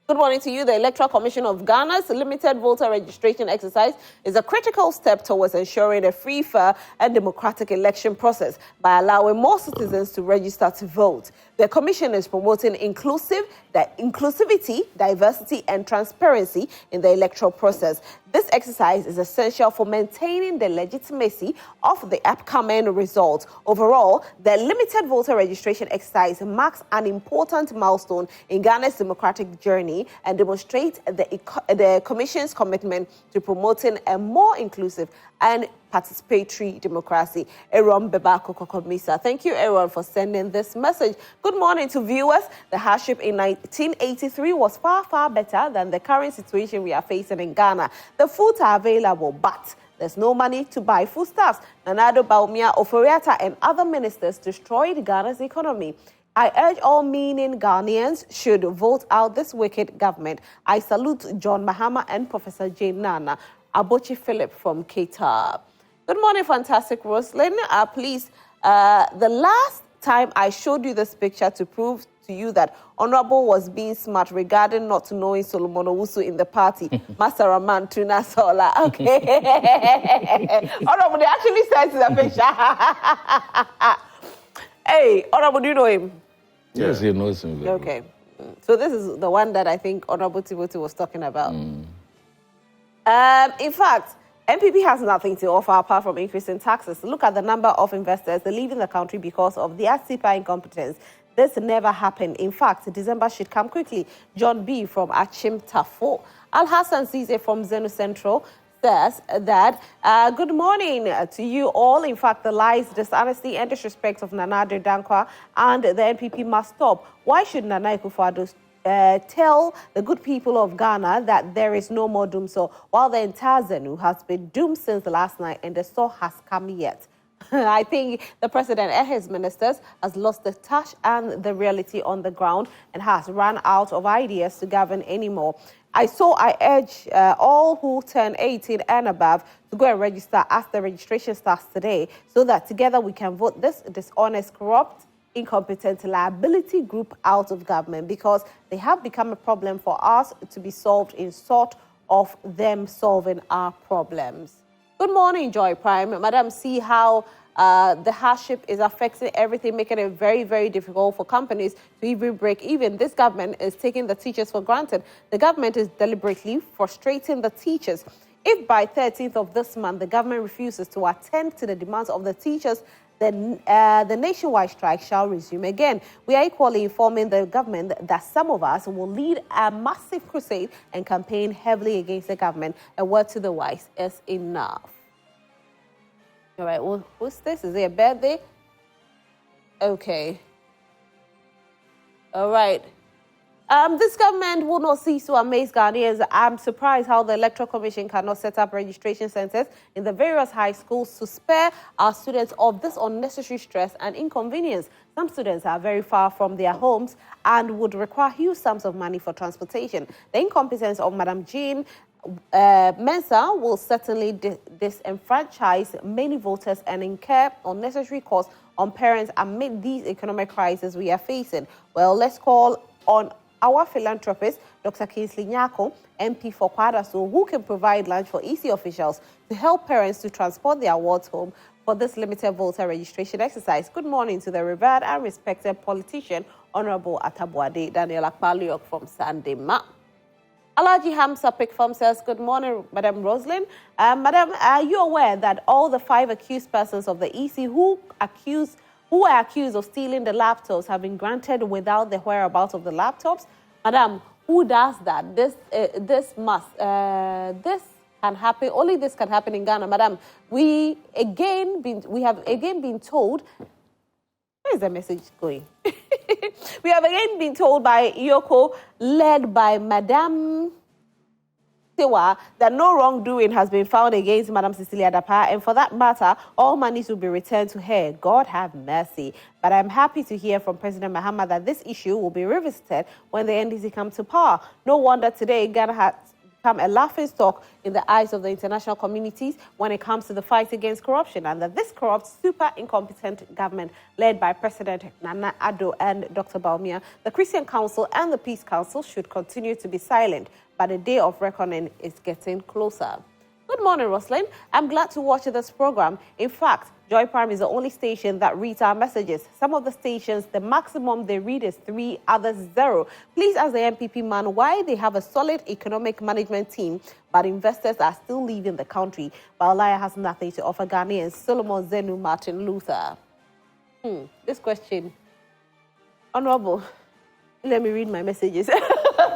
Speaker 2: Good morning to you. The Electoral Commission of Ghana's limited voter registration exercise is a critical step towards ensuring a free, fair, and democratic election process by allowing more citizens to register to vote. The Commission is promoting inclusivity, diversity, and transparency in the electoral process. This exercise is essential for maintaining the legitimacy of the upcoming results. Overall, the limited voter registration exercise marks an important milestone in Ghana's democratic journey and demonstrates the Commission's commitment to promoting a more inclusive and participatory democracy. Aaron Bebako Kokomisa. Thank you, Aaron, for sending this message. Good morning to viewers. The hardship in 1983 was far, far better than the current situation we are facing in Ghana. The foods are available, but there's no money to buy foodstuffs. Nana Addo Bawumia, Ofori-Atta, and other ministers destroyed Ghana's economy. I urge all meaning Ghanaians should vote out this wicked government. I salute John Mahama and Professor Jane Nana. Abochi Philip from Qatar. Good morning, fantastic Roslyn. Please, the last time I showed you this picture to prove to you that Honorable was being smart regarding not knowing Solomon Owusu in the party. Master Raman Tuna Sola. Okay. Honorable, they actually sent the picture. Hey, Honorable, do you know him?
Speaker 4: Yes, he knows him very well.
Speaker 2: Okay. So this is the one that I think Honorable Timothy was talking about. In fact, MPP has nothing to offer apart from increasing taxes. Look at the number of investors leaving the country because of their CPI incompetence. This never happened. In fact, December should come quickly. John B. from Achim Tafo. Al Hassan Zize from Zenu Central says that, good morning to you all. In fact, the lies, dishonesty, and disrespect of Nana Addo Dankwa and the MPP must stop. Why should Nana Akufo-Addo tell the good people of Ghana that there is no more doom so, while the entire Zenu has been doomed since last night and the saw has come yet? I think the president and his ministers has lost the touch and the reality on the ground and has run out of ideas to govern anymore. I urge all who turn 18 and above to go and register as the registration starts today so that together we can vote this dishonest, corrupt, incompetent liability group out of government, because they have become a problem for us to be solved in sort of them solving our problems. Good morning, Joy Prime. Madam, see how the hardship is affecting everything, making it very, very difficult for companies to even break even. This government is taking the teachers for granted. The government is deliberately frustrating the teachers. If by 13th of this month, the government refuses to attend to the demands of the teachers, then the nationwide strike shall resume again. We are equally informing the government that some of us will lead a massive crusade and campaign heavily against the government. A word to the wise is enough. All right, well, who's this? Is it a birthday? Okay. All right. This government will not cease to amaze Ghanaians. I'm surprised how the Electoral Commission cannot set up registration centers in the various high schools to spare our students of this unnecessary stress and inconvenience. Some students are very far from their homes and would require huge sums of money for transportation. The incompetence of Madam Jean Mensah will certainly disenfranchise many voters and incur unnecessary costs on parents amid these economic crises we are facing. Well, let's call on our philanthropist, Dr. Kingsley Nyako, MP for Kwadaso, who can provide lunch for EC officials to help parents to transport their wards home for this limited voter registration exercise. Good morning to the revered and respected politician, Honorable Atabuade Daniel Akpaliok from Sandema. Alaji Hamza Pickform says, good morning, Madam Roslyn. Madam, are you aware that all the 5 accused persons of the EC who are accused of stealing the laptops have been granted without the whereabouts of the laptops? Madam, who does that? This can happen. Only this can happen in Ghana, Madam. We have again been told. Where is the message going? We have again been told by Yoko, led by Madame Sewa, that no wrongdoing has been found against Madame Cecilia Dapa, and for that matter, all monies will be returned to her. God have mercy. But I'm happy to hear from President Mahama that this issue will be revisited when the NDC comes to power. No wonder today Ghana has become a laughingstock in the eyes of the international communities when it comes to the fight against corruption, and that this corrupt, super incompetent government led by President Nana Addo and Dr. Baumia, the Christian Council and the Peace Council should continue to be silent, but the day of reckoning is getting closer. Good morning, Roslyn. I'm glad to watch this program. In fact, Joy Prime is the only station that reads our messages. Some of the stations, the maximum they read is 3, others 0. Please ask the MPP man why they have a solid economic management team, but investors are still leaving the country. Baolaya has nothing to offer Ghanaians. Solomon Zenu Martin Luther. This question. Honorable, let me read my messages.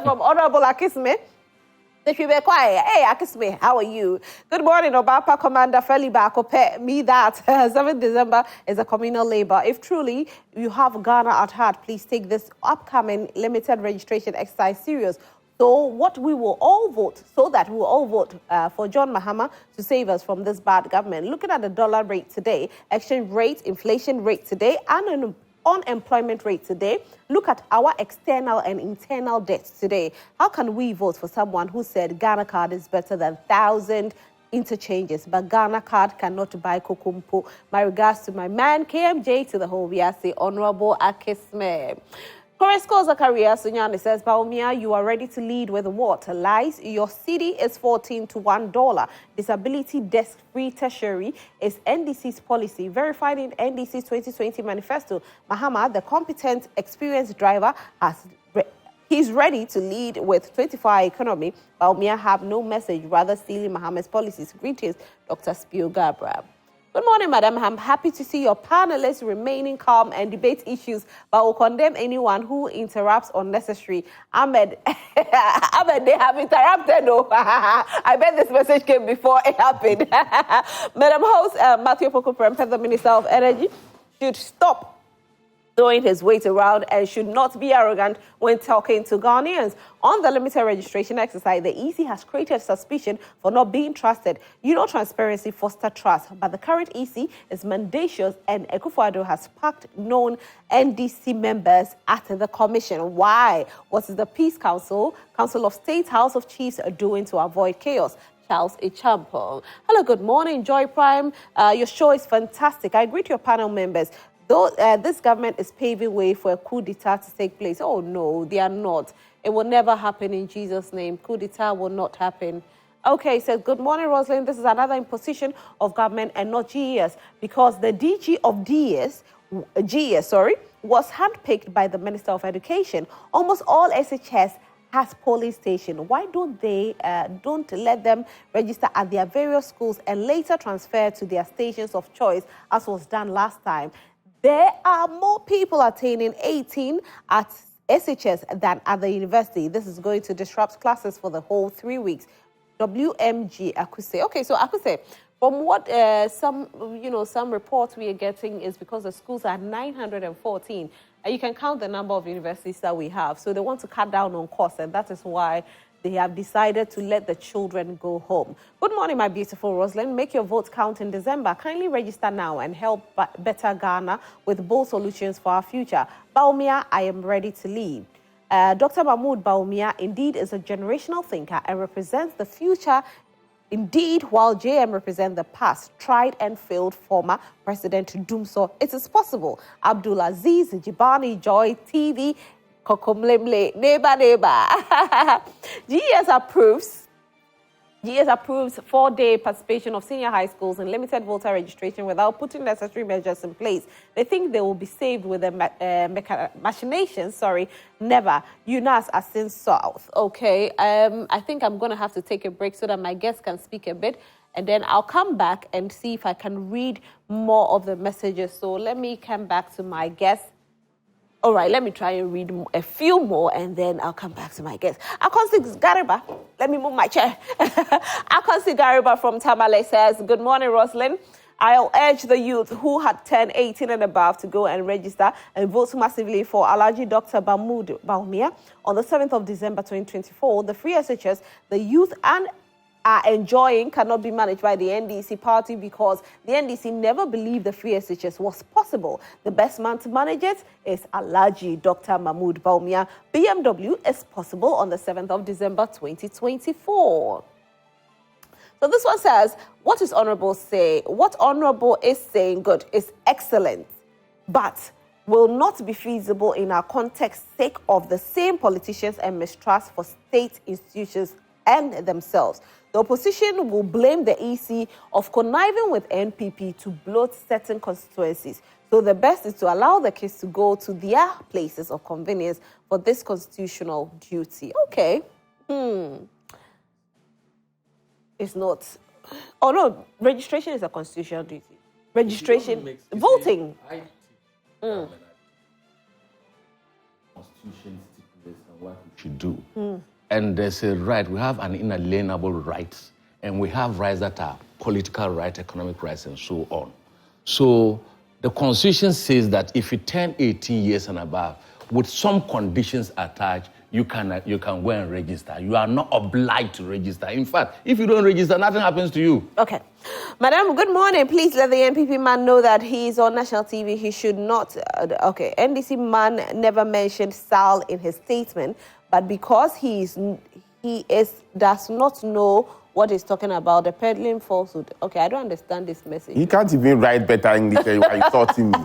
Speaker 2: From Honorable Akisme. If you be quiet, hey, Akisme, how are you? Good morning, Obapa Commander Feliba Kope. Me that 7th December is a communal labor. If truly you have Ghana at heart, please take this upcoming limited registration exercise serious. So what we will all vote, so that we will all vote for John Mahama to save us from this bad government. Looking at the dollar rate today, exchange rate, inflation rate today, and unemployment rate today, look at our external and internal debts today. How can we vote for someone who said Ghana card is better than 1,000 interchanges, but Ghana card cannot buy kokumpo? My regards to my man, KMJ, to the whole VRC, Honorable Akisme. Koresko Zakaria Sunyani says, Baumia, you are ready to lead with what? Lies? Your city is $14 to $1. Disability desk-free tertiary is NDC's policy, verified in NDC's 2020 manifesto. Mahama, the competent, experienced driver, he's ready to lead with 24-hour economy. Baumia have no message, rather stealing Mahama's policies. Greetings, Dr. Spio Gabra. Good morning, Madam. I'm happy to see your panelists remaining calm and debate issues, but will condemn anyone who interrupts unnecessary. Ahmed, they have interrupted. Oh. I bet this message came before it happened. Madam Host, Matthew Pokuprempe, the Minister of Energy, should stop throwing his weight around and should not be arrogant when talking to Ghanaians. On the limited registration exercise, the EC has created suspicion for not being trusted. You know, transparency fosters trust, but the current EC is mendacious, and Akufo-Addo has packed known NDC members at the commission. Why? What is the Peace Council, Council of State, House of Chiefs doing to avoid chaos? Charles Echampo. Hello, good morning, Joy Prime. Your show is fantastic. I greet your panel members. Though this government is paving way for a coup d'etat to take place. Oh, no, they are not. It will never happen in Jesus' name. Coup d'etat will not happen. Okay, says, good morning, Rosalind. This is another imposition of government and not GES, because the DG of GES, was handpicked by the Minister of Education. Almost all SHS has polling station. Why don't they don't let them register at their various schools and later transfer to their stations of choice, as was done last time? There are more people attaining 18 at SHS than at the university. This is going to disrupt classes for the whole 3 weeks. WMG Akuse. Okay, so Akuse, from what some reports we are getting is because the schools are 914. And you can count the number of universities that we have. So they want to cut down on costs, and that is why they have decided to let the children go home. Good morning, my beautiful Rosalind. Make your votes count in December. Kindly register now and help better Ghana with bold solutions for our future. Baumia, I am ready to lead. Dr. Mahmoud Baumia indeed is a generational thinker and represents the future. Indeed, while JM represents the past, tried and failed former President Dumso, it is possible. Abdulaziz Jibani Joy TV, Kokomlemle, neighbor. GES approves GES approves 4-day participation of senior high schools in limited voter registration without putting necessary measures in place. They think they will be saved with the machinations. Never. UNAS as in South. Okay. I think I'm going to have to take a break so that my guests can speak a bit. And then I'll come back and see if I can read more of the messages. So let me come back to my guests. All right, let me try and read a few more, and then I'll come back to my guests. Akonsi Gariba, let me move my chair. Akonsi Gariba from Tamale says, good morning, Roslyn. I'll urge the youth who had turned 18 and above to go and register and vote massively for Alhaji Dr. Mahmood Bawumia on the 7th of December 2024. The free SHS, the youth and are enjoying cannot be managed by the NDC party because the NDC never believed the free SHS was possible. The best man to manage it is Alhaji Dr. Mahmood Bawumia. BMW is possible on the 7th of December 2024. So this one says, what is Honorable say? What Honorable is saying good is excellent, but will not be feasible in our context sake of the same politicians and mistrust for state institutions and themselves. The opposition will blame the EC of conniving with NPP to bloat certain constituencies. So the best is to allow the kids to go to their places of convenience for this constitutional duty. Okay. It's not. Oh, no. Registration is a constitutional duty. Registration. Voting.
Speaker 4: Constitution stipulates what we should do. And there's a right, we have an inalienable rights, and we have rights that are political rights, economic rights, and so on. So the Constitution says that if you turn 18 years and above, with some conditions attached, you can go and register. You are not obliged to register. In fact, if you don't register, nothing happens to you.
Speaker 2: Okay. Madam, good morning. Please let the NPP man know that he is on national TV. He should not. Okay. NDC man never mentioned Sal in his statement, but because he does not know what he's talking about, the peddling falsehood. Okay, I don't understand this message.
Speaker 3: You can't even write better English than you are insulting me.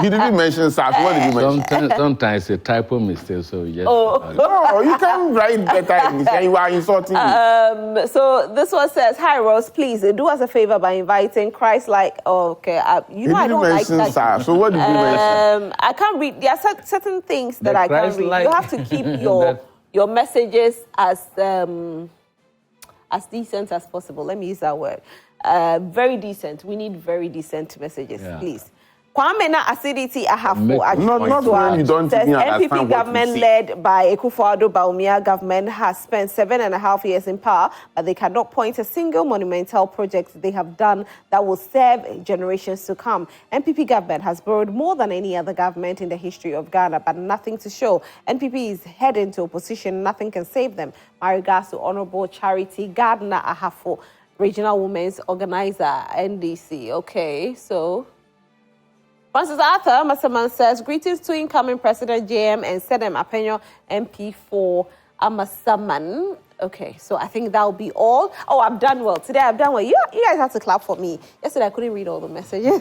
Speaker 3: You didn't mention Sal. What did you mention?
Speaker 4: Sometimes a typo mistake, so yes.
Speaker 3: No, you can't write better English and you are insulting me.
Speaker 2: So this one says, hi, Rose, please do us a favor by inviting Christ like, okay, you know I don't like that.
Speaker 3: Sal. So what did you mention?
Speaker 2: I can't read. There are certain things that I can't read. You have to keep your messages as decent as possible. Let me use that word. Very decent. We need very decent messages, please. Kwame na acidity ahafo
Speaker 3: not when you don't
Speaker 2: says
Speaker 3: even understand
Speaker 2: NPP government led by Akufo-Addo Bawumia government has spent 7.5 years in power, but they cannot point a single monumental project they have done that will serve generations to come. NPP government has borrowed more than any other government in the history of Ghana, but nothing to show. NPP is heading to opposition. Nothing can save them. My regards to Honorable Charity Gardner Ahafo, Regional Women's Organizer, NDC. Okay, so Francis Arthur Masaman says, greetings to incoming President JM and Sedem Apenyo MP for Amasaman. Okay, so I think that'll be all. Oh, I've done well. Today I've done well. You guys have to clap for me. Yesterday I couldn't read all the messages.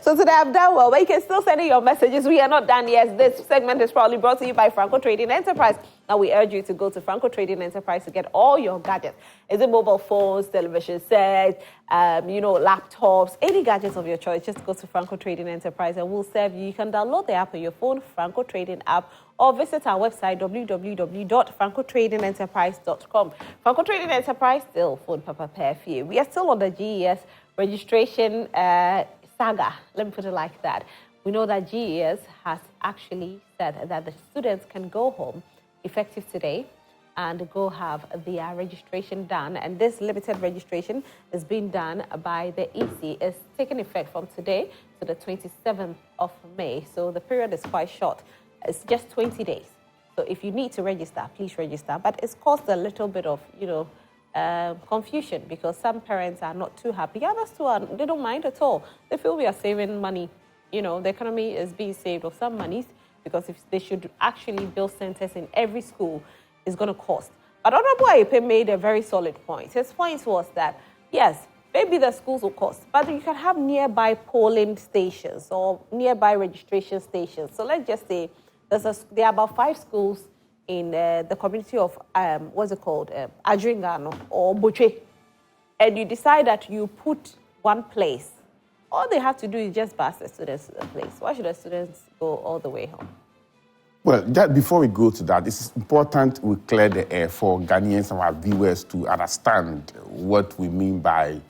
Speaker 2: So today I've done well, but you can still send in your messages. We are not done yet. This segment is probably brought to you by Franco Trading Enterprise. Now we urge you to go to Franco Trading Enterprise to get all your gadgets. Is it mobile phones, television sets, laptops, any gadgets of your choice? Just go to Franco Trading Enterprise and we'll serve you. You can download the app on your phone, Franco Trading app, or visit our website, www.francotradingenterprise.com. Franco Trading Enterprise, still phone Papa Perfie. We are still on the GES registration saga. Let me put it like that. We know that GES has actually said that the students can go home effective today and go have their registration done. And this limited registration is being done by the EC. It's taking effect from today to the 27th of May. So the period is quite short. It's just 20 days. So if you need to register, please register. But it's caused a little bit of, confusion because some parents are not too happy. Others too they don't mind at all. They feel we are saving money. The economy is being saved of some monies because if they should actually build centers in every school, it's going to cost. But Honorable Ayepe made a very solid point. His point was that, yes, maybe the schools will cost, but you can have nearby polling stations or nearby registration stations. So let's just say there are about 5 schools in the community of, what's it called, Adringano or Boche, and you decide that you put one place, all they have to do is just bus the students to the place. Why should the students go all the way home?
Speaker 3: Well, before we go to that, it's important we clear the air for Ghanaians and our viewers to understand what we mean by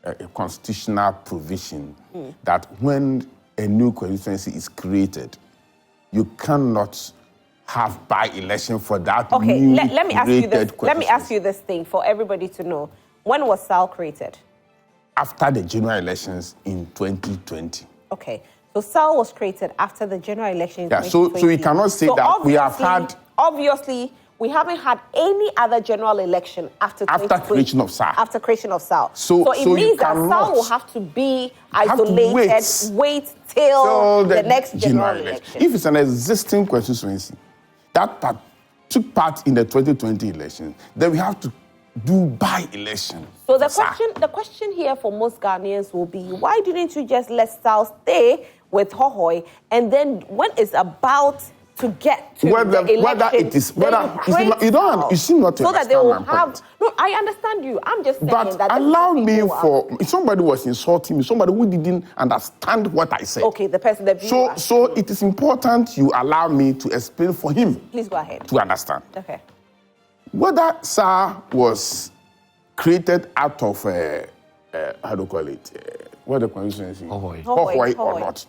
Speaker 3: a constitutional provision that when a new constituency is created, you cannot have by-election for that new
Speaker 2: let me ask you this. Let me ask
Speaker 3: constituency.
Speaker 2: you this thing for everybody to know. When was SAL created?
Speaker 3: After the general elections in 2020.
Speaker 2: Okay. So SAL was created after the general elections.
Speaker 3: Yeah, so we cannot say that we have had.
Speaker 2: Obviously, we haven't had any other general election after
Speaker 3: creation of SAL.
Speaker 2: After creation of SAL.
Speaker 3: So
Speaker 2: it means that SAL will have to be isolated, wait till the next general election.
Speaker 3: If it's an existing constituency that took part in the 2020 election, then we have to do by-election.
Speaker 2: So the question here for most Ghanaians will be, why didn't you just let SAL stay with Hohoi, and then when it's about to get to the election,
Speaker 3: whether it is you seem not to
Speaker 2: so that they will have
Speaker 3: point.
Speaker 2: No, I understand you. I'm just saying
Speaker 3: but
Speaker 2: that
Speaker 3: allow me for somebody was insulting me, somebody who didn't understand what I said.
Speaker 2: Okay, the person that
Speaker 3: so it is important you allow me to explain for him.
Speaker 2: Please go ahead.
Speaker 3: To understand.
Speaker 2: Okay.
Speaker 3: Whether SAR was created out of how do you call it? What the constituency? Hohoi or not.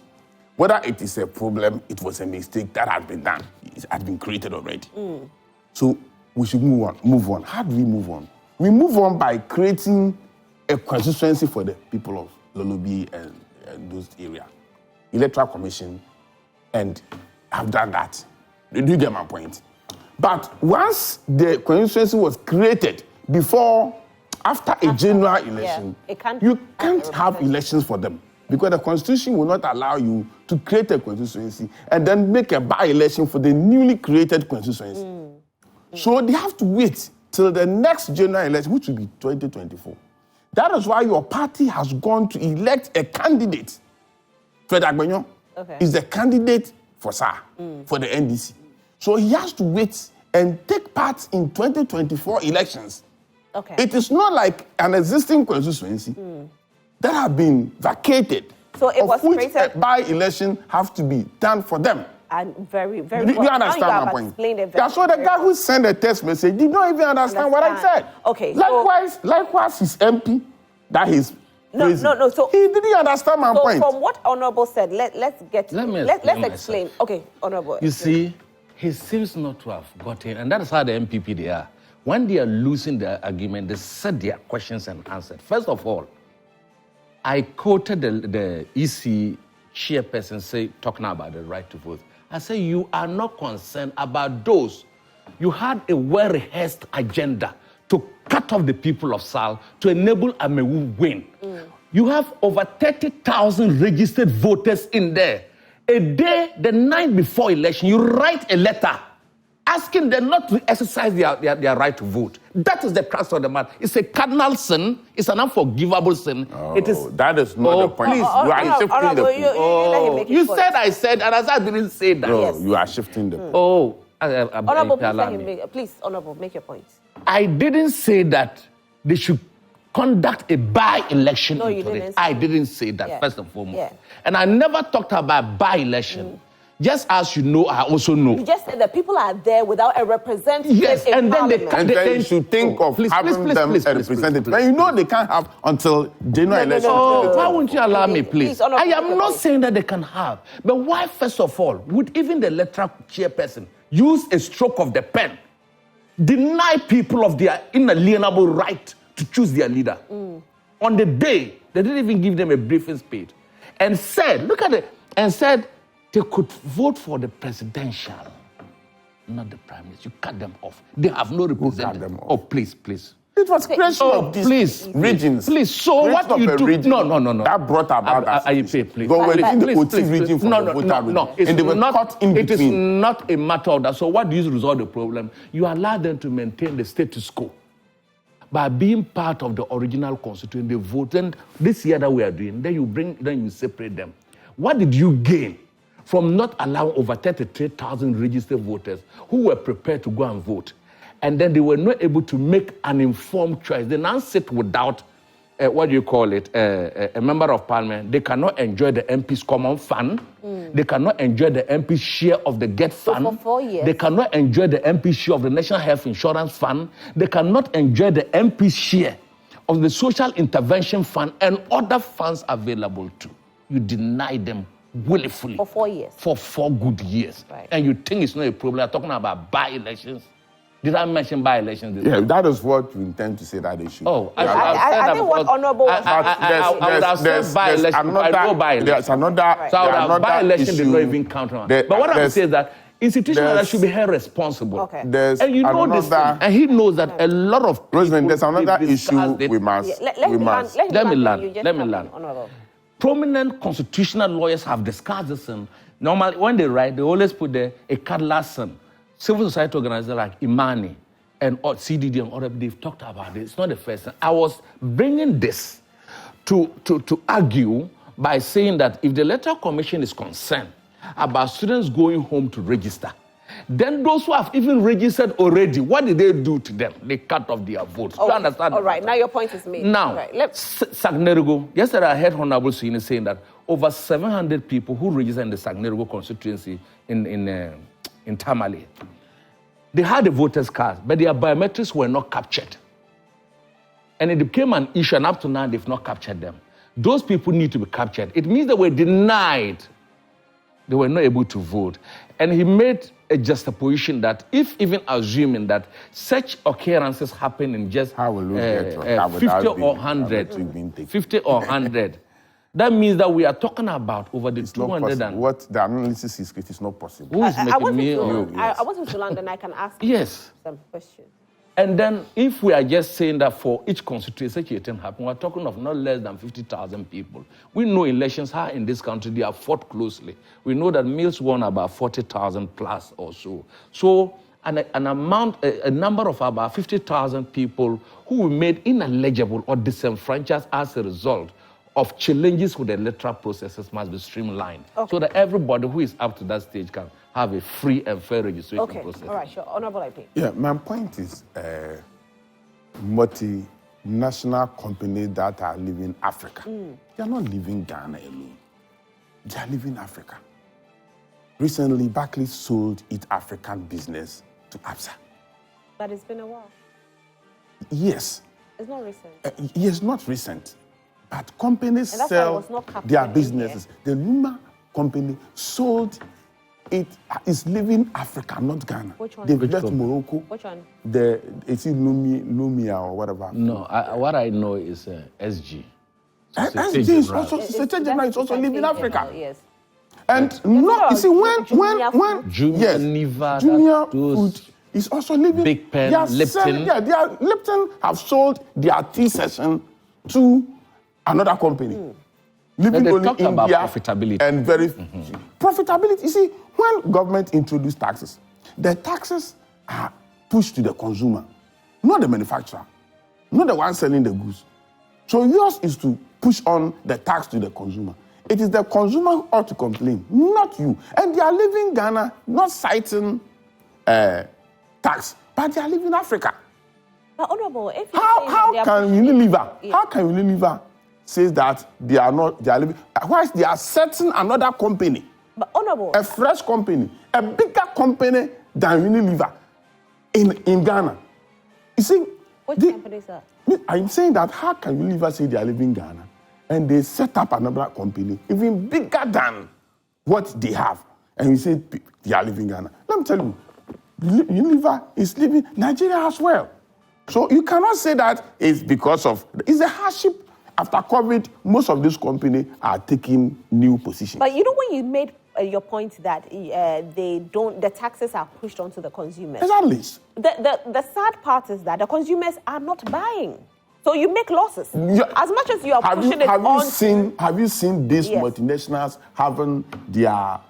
Speaker 3: Whether it is a problem, it was a mistake that has been done. It has been created already. So we should move on. How do we move on? We move on by creating a constituency for the people of Lolobi and those areas. Electoral Commission, and I've done that. Do you get my point? But once the constituency was created, after a general election, you can't have elections for them. Because the Constitution will not allow you to create a constituency and then make a by-election for the newly created constituency. So they have to wait till the next general election, which will be 2024. That is why your party has gone to elect a candidate. Fred Agbenyo is the candidate for SAR, for the NDC. So he has to wait and take part in 2024 elections. It is not like an existing constituency that have been vacated.
Speaker 2: So it was created.
Speaker 3: By-election have to be done for them.
Speaker 2: And very, very
Speaker 3: Do you understand my point? So the guy who sent a text message did not even understand what I said.
Speaker 2: Okay.
Speaker 3: Likewise, his MP that he's
Speaker 2: No. So
Speaker 3: he didn't understand my point.
Speaker 2: From what Honorable said, let's explain. Okay, Honorable.
Speaker 4: You see, he seems not to have gotten, and that is how the MPP they are. When they are losing their argument, they set their questions and answered. First of all, I quoted the EC chairperson talking about the right to vote. I say, you are not concerned about those. You had a well-rehearsed agenda to cut off the people of SAL to enable Amewu win. You have over 30,000 registered voters in there. A day, the night before election, you write a letter asking them not to exercise their right to vote. That is the crux of the matter. It's a cardinal sin. It's an unforgivable sin.
Speaker 3: That is not the point.
Speaker 4: Please,
Speaker 3: you are shifting the point.
Speaker 4: You said I said, and I didn't say that.
Speaker 3: No, yes. You are shifting the point.
Speaker 2: Honorable, please, Honorable, make your point.
Speaker 4: I didn't say that they should conduct a by-election.
Speaker 2: No, you didn't.
Speaker 4: I didn't say that, first and foremost. And I never talked about by-election. Just as you know, I also know.
Speaker 2: You just said that people are there without a representative
Speaker 3: and then you should think of having them a representative. And you know they can't have until general election.
Speaker 4: Why won't you allow me, please? I am not saying that they can have. But why, first of all, would even the electoral chairperson use a stroke of the pen, deny people of their inalienable right to choose their leader? On the day, they didn't even give them a briefing speech. And said, look at it, and said, they could vote for the presidential, not the prime minister. You cut them off. They have no representative. Oh, please.
Speaker 3: It was creation of these regions.
Speaker 4: Please, so what you do? No.
Speaker 3: That brought about that.
Speaker 4: Please.
Speaker 3: But we're in the OT region from the voter region. And they were caught in between.
Speaker 4: It is not a matter of that. So what do you resolve the problem? You allow them to maintain the status quo. By being part of the original constituent, they vote. And this year that we are doing, then you separate them. What did you gain from not allowing over 33,000 registered voters who were prepared to go and vote. And then they were not able to make an informed choice. They now sit without, a member of parliament. They cannot enjoy the MP's common fund. They cannot enjoy the MP's share of the GET fund.
Speaker 2: So for 4 years.
Speaker 4: They cannot enjoy the MP's share of the National Health Insurance Fund. They cannot enjoy the MP's share of the Social Intervention Fund and other funds available too. You deny them willfully.
Speaker 2: For 4 years.
Speaker 4: For 4 good years.
Speaker 2: Right.
Speaker 4: And you think it's not a problem. I'm talking about by-elections. Did I mention by-elections?
Speaker 3: Yeah, that is what you intend to say that issue.
Speaker 4: Oh,
Speaker 2: I think what Honorable was
Speaker 4: I would have said by-election. I know by-election.
Speaker 3: There's another.
Speaker 4: So by-election did not even count on. But what I'm saying is that institutions like that should be held responsible.
Speaker 2: Okay.
Speaker 4: And you know this, and he knows that a lot of people.
Speaker 3: Rosemary, there's another issue we must.
Speaker 2: Let me learn.
Speaker 4: Prominent constitutional lawyers have discussed this, and normally when they write, they always put there a Carlason, civil society organizer like Imani and CDD and other. They've talked about it. It's not the first time. I was bringing this to argue by saying that if the Electoral Commission is concerned about students going home to register, then those who have even registered already, what did they do to them? They cut off their votes. Do you understand?
Speaker 2: All right, now your point is made.
Speaker 4: Now,
Speaker 2: right,
Speaker 4: Sagnergo, yesterday I heard Honorable Suini saying that over 700 people who registered in the Sagnergo constituency in Tamale, they had the voters' cards, but their biometrics were not captured. And it became an issue, and up to now, they've not captured them. Those people need to be captured. It means they were denied. They were not able to vote. And he made a juxtaposition that if even assuming that such occurrences happen in just 50 or 100, that means that we are talking about over the 200 and...
Speaker 3: What the analysis is, it is not possible.
Speaker 4: Who is making me...
Speaker 2: I want him to land and I can ask some questions.
Speaker 4: And then if we are just saying that for each constituency such a thing happen, we're talking of not less than 50,000 people. We know elections how in this country they are fought closely. We know that Mills won about 40,000 plus or so. So a number of about 50,000 people who were made ineligible or disenfranchised as a result of challenges with the electoral processes must be streamlined so that everybody who is up to that stage can have a free and fair registration process.
Speaker 2: All right, sure. Honorable IP.
Speaker 3: Yeah, my point is multinational companies that are leaving Africa. They are not leaving Ghana alone. They are leaving Africa. Recently, Barclays sold its African business to ABSA.
Speaker 2: But it's been a while.
Speaker 3: Yes.
Speaker 2: It's not recent.
Speaker 3: Yes, not recent. But companies sell their businesses. The Luma company sold it. Is leaving Africa, not Ghana.
Speaker 2: Which one?
Speaker 3: They've left Morocco.
Speaker 2: Which one?
Speaker 3: Is it Lumia or whatever?
Speaker 4: No, what I know is SG.
Speaker 3: SG is also Secretary General is also leaving Africa.
Speaker 2: Yes.
Speaker 3: And no, you see when
Speaker 4: Junior
Speaker 3: Food is also leaving.
Speaker 4: Big Pen, Lipton.
Speaker 3: Lipton have sold their tea session to another company. Living
Speaker 4: they
Speaker 3: only
Speaker 4: talk
Speaker 3: India
Speaker 4: about profitability.
Speaker 3: And very profitability. You see, when government introduce taxes, the taxes are pushed to the consumer, not the manufacturer, not the one selling the goods. So yours is to push on the tax to the consumer. It is the consumer who ought to complain, not you. And they are leaving Ghana, not citing tax, but they are leaving Africa.
Speaker 2: But Honorable, if
Speaker 3: how can Unilever says that they are leaving, whilst they are setting another company,
Speaker 2: but Honorable,
Speaker 3: a fresh company, a bigger company than Unilever in Ghana. You see,
Speaker 2: which company is that?
Speaker 3: I'm saying that how can Unilever say they are leaving Ghana and they set up another company even bigger than what they have, and you say they are leaving Ghana? Let me tell you, Unilever is leaving Nigeria as well. So you cannot say that it's because of it's a hardship. After COVID, most of these companies are taking new positions.
Speaker 2: But you know when you made your point that the taxes are pushed onto the consumers.
Speaker 3: Exactly.
Speaker 2: The sad part is that the consumers are not buying. So you make losses. As much as you are pushing
Speaker 3: Have you seen these multinationals having their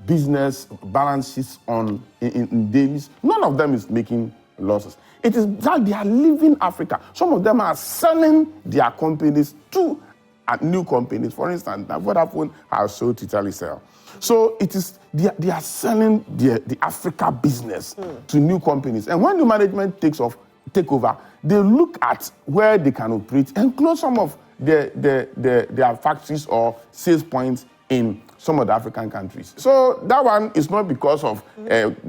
Speaker 3: business balances in dailies? None of them is making losses. It is that they are leaving Africa. Some of them are selling their companies to at new companies. For instance, now Vodafone has sold to Telecel. So it is they are selling the Africa business to new companies. And when the management take over, they look at where they can operate and close some of their factories or sales points in some of the African countries. So that one is not because of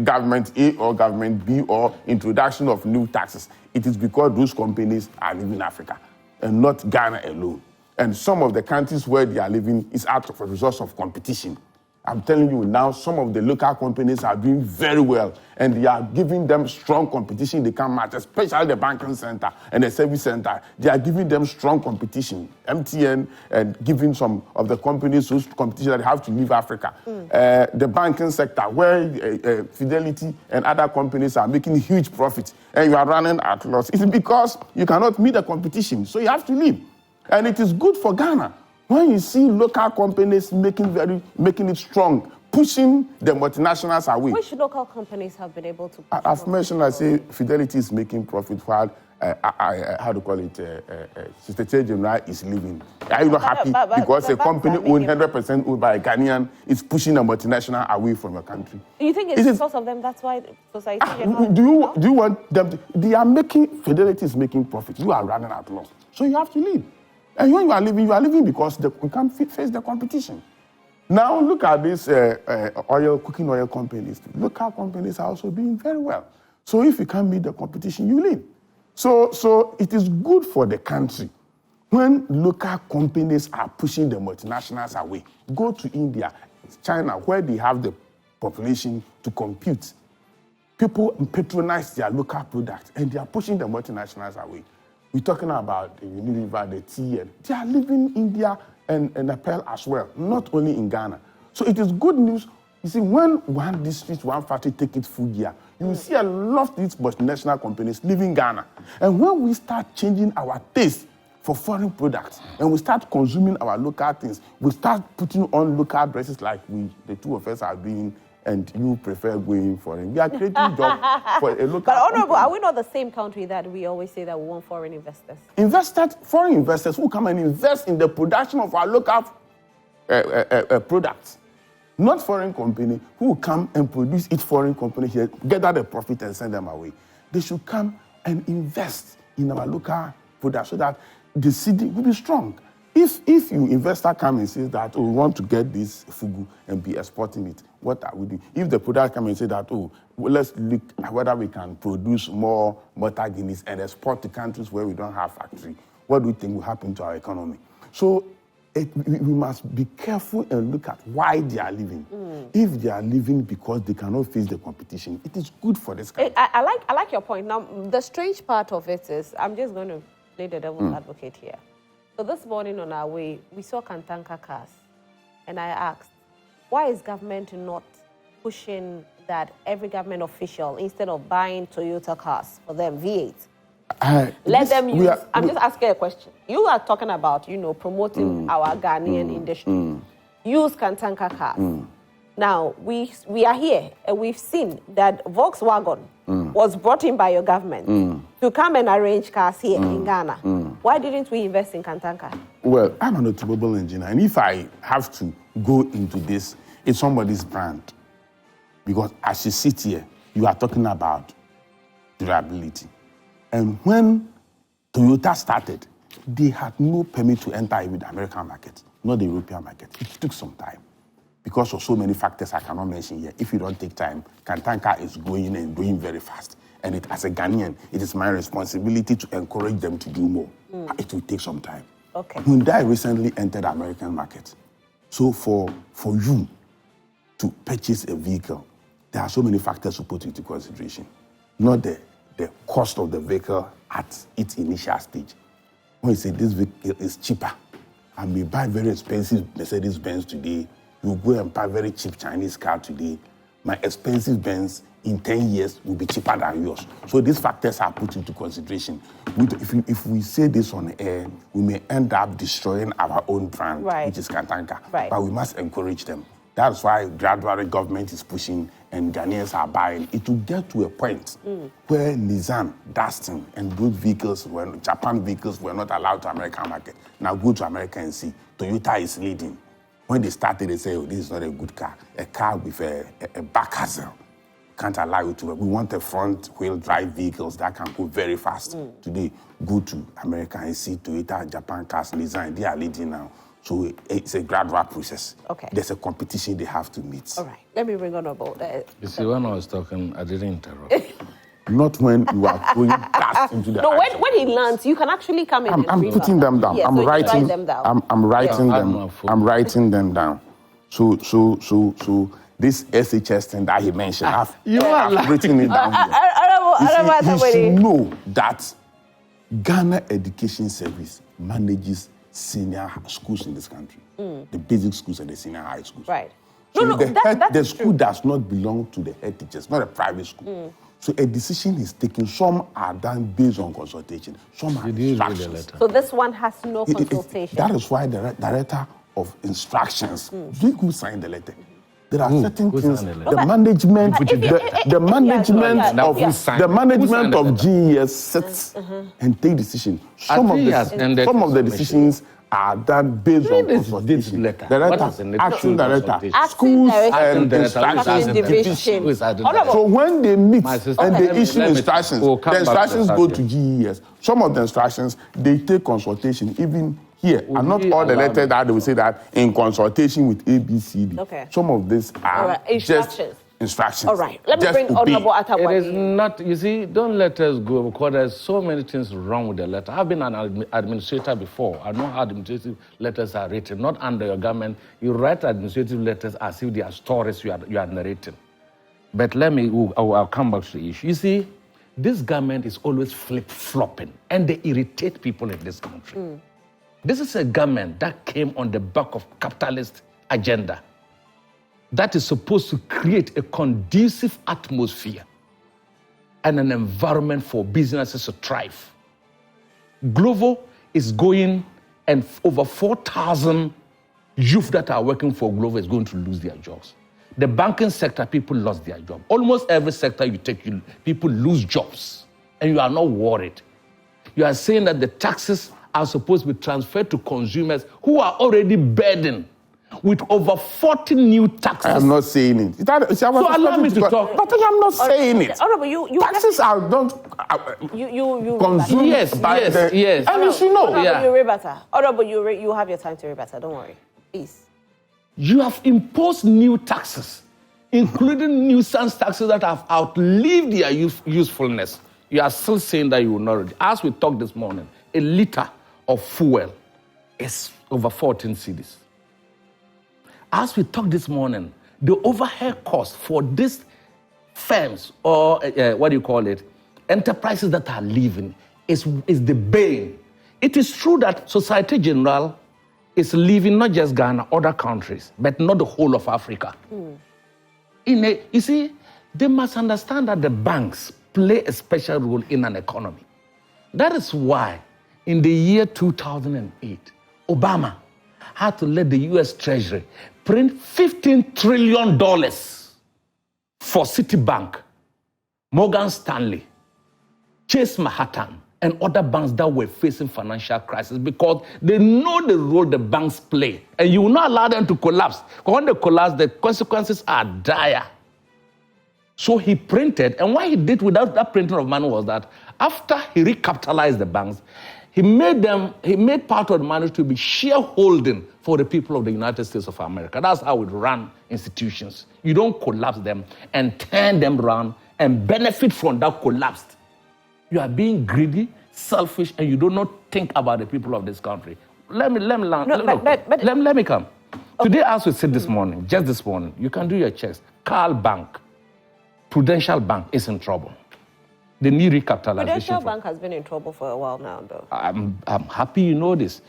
Speaker 3: government A or government B or introduction of new taxes. It is because those companies are living in Africa and not Ghana alone. And some of the countries where they are living is out of a result of competition. I'm telling you now, some of the local companies are doing very well, and they are giving them strong competition they can match, especially the banking center and the service center. They are giving them strong competition. MTN and giving some of the companies those competition that have to leave Africa. The banking sector, where Fidelity and other companies are making huge profits, and you are running at loss. It's because you cannot meet the competition, so you have to leave. And it is good for Ghana. When you see local companies making it strong, pushing the multinationals away.
Speaker 2: Which local companies have been able to?
Speaker 3: I've mentioned, I say Fidelity is making profit while, how to call it, Sister General is leaving. Are you not happy because a company owned 100% owned by a Ghanaian is pushing a multinational away from your country?
Speaker 2: Do you think it's because of them? That's why Society General...
Speaker 3: Do you want them to... They are making... Fidelity is making profit. You are running at loss. So you have to leave. And when you are leaving because we can't face the competition. Now look at these cooking oil companies. Local companies are also doing very well. So if you can't meet the competition, you leave. So it is good for the country when local companies are pushing the multinationals away. Go to India, China, where they have the population to compete. People patronize their local products, and they are pushing the multinationals away. We're talking about the Unilever, the TN. They are leaving India and Nepal as well, not only in Ghana. So it is good news. You see, when one district, one factory take it full gear, you will see a lot of these multinational companies leaving Ghana. And when we start changing our taste for foreign products, and we start consuming our local things, we start putting on local dresses like the two of us are doing, and you prefer going foreign. We are creating jobs for a local
Speaker 2: But Honorable,
Speaker 3: company.
Speaker 2: are we not the same country that we always say that we want foreign investors?
Speaker 3: Foreign investors who come and invest in the production of our local products. Not foreign company who come and produce it foreign company here, gather the profit and send them away. They should come and invest in our local products so that the city will be strong. If you investor come and says that, we want to get this fugu and be exporting it, what are we doing? If the product come and say that, let's look at whether we can produce more Mota Guineas and export to countries where we don't have factory, what do you think will happen to our economy? So we must be careful and look at why they are leaving. If they are leaving because they cannot face the competition, it is good for this country.
Speaker 2: I like your point. Now, the strange part of it is, I'm just going to play the devil's advocate here. So this morning on our way, we saw Kantanka cars. And I asked, why is government not pushing that every government official, instead of buying Toyota cars for them, V8, let them use... I'm just asking a question. You are talking about, promoting our Ghanaian industry. Use Kantanka cars. Now, we are here, and we've seen that Volkswagen was brought in by your government to come and arrange cars here in Ghana. Why didn't we invest in Kantanka?
Speaker 3: Well, I'm an automobile engineer, and if I have to go into this, it's somebody's brand. Because as you sit here, you are talking about durability. And when Toyota started, they had no permit to enter even the American market, not the European market. It took some time. Because of so many factors I cannot mention here. If you don't take time, Kantanka is growing and doing very fast. And as a Ghanaian, it is my responsibility to encourage them to do more. It will take some time.
Speaker 2: Okay.
Speaker 3: Hyundai recently entered the American market. So for you to purchase a vehicle, there are so many factors to put into consideration. Not the cost of the vehicle at its initial stage. When you say this vehicle is cheaper, I may buy very expensive Mercedes-Benz today, you go and buy very cheap Chinese car today, my expensive Benz in 10 years will be cheaper than yours. So these factors are put into consideration. If we say this on air, we may end up destroying our own brand, which is Kantanka.
Speaker 2: Right.
Speaker 3: But we must encourage them. That's why gradually government is pushing and Ghanaians are buying. It will get to a point where Nissan, Dastin, and those vehicles, Japan vehicles, were not allowed to American market. Now go to America and see. Toyota is leading. When they started, they say, oh, this is not a good car. A car with a back hazel. Can't allow you to. We want a front-wheel drive vehicles that can go very fast. Today, go to America and see Toyota, Japan cars, Nissan. They are leading now. So it's a gradual process.
Speaker 2: Okay.
Speaker 3: There's a competition they have to meet.
Speaker 2: All right. Let me bring on about that.
Speaker 4: You see, when I was talking, I didn't interrupt.
Speaker 3: Not when you are going fast into the.
Speaker 2: No, when he lands, you can actually come in.
Speaker 3: I'm putting them down.
Speaker 2: Yes,
Speaker 3: I'm
Speaker 2: so
Speaker 3: writing
Speaker 2: them down.
Speaker 3: I'm writing
Speaker 4: Yeah.
Speaker 3: them. I'm writing them down. So this SHS thing that he mentioned, I've written it down here. You should know that Ghana Education Service manages senior schools in this country, the basic schools and the senior high schools.
Speaker 2: Right.
Speaker 3: So
Speaker 2: No,
Speaker 3: the school does not belong to the head teachers, not a private school. So a decision is taken. Some are done based on consultation. Some are instructions.
Speaker 2: So this one has no consultation.
Speaker 3: That is why the director of instructions, who signed the letter. There are certain things. The management, the management of GES sits and take decisions. Some of the decisions are done based on consultation. Acting director, schools and instructions division. So when they meet and they issue instructions, the instructions go to GES. Some of the instructions, they take consultation, even here, and not all the letters that they will say that in consultation with ABCD.
Speaker 2: Okay.
Speaker 3: Some of these are just instructions.
Speaker 2: All right. Let me bring Honorable Atawadi.
Speaker 4: It is not, you see, don't let us go because there's so many things wrong with the letter. I've been an administrator before. I know how administrative letters are written. Not under your government. You write administrative letters as if they are stories you are narrating. But I'll come back to the issue. You see, this government is always flip-flopping and they irritate people in this country. This is a government that came on the back of capitalist agenda that is supposed to create a conducive atmosphere and an environment for businesses to thrive. Glovo is going, and over 4,000 youth that are working for Glovo is going to lose their jobs. The banking sector, people lost their job. Almost every sector you take, people lose jobs, and you are not worried. You are saying that the taxes are supposed to be transferred to consumers who are already burdened with over 40 new taxes.
Speaker 3: I am not saying it.
Speaker 4: So allow me to talk.
Speaker 3: But I am not saying it.
Speaker 2: Honorable, you
Speaker 3: taxes are not consumed by
Speaker 4: yes.
Speaker 3: And you should know.
Speaker 2: Honorable, you have your time to rebut. Don't worry. Please.
Speaker 4: You have imposed new taxes, including nuisance taxes that have outlived their usefulness. You are still saying that you will not. As we talked this morning, a liter of fuel is over 14 cedis. As we talked this morning, the overhead cost for these firms or enterprises that are living is the bane. It is true that Societe Generale is leaving not just Ghana, other countries, but not the whole of Africa. You see, they must understand that the banks play a special role in an economy. That is why in the year 2008, Obama had to let the U.S. Treasury print $15 trillion for Citibank, Morgan Stanley, Chase Manhattan, and other banks that were facing financial crisis because they know the role the banks play. And you will not allow them to collapse. Because when they collapse, the consequences are dire. So he printed, and what he did without that printing of money was that after he recapitalized the banks, he made part of the money to be shareholding for the people of the United States of America. That's how we run institutions. You don't collapse them and turn them around and benefit from that collapse. You are being greedy, selfish, and you do not think about the people of this country. Let me come. Okay. Today, as we said this morning, just this morning, you can do your checks. Carl Bank, Prudential Bank is in trouble. The new recapitalization.
Speaker 2: Prudential Bank has been in trouble for a while now, though.
Speaker 4: I'm happy you know this.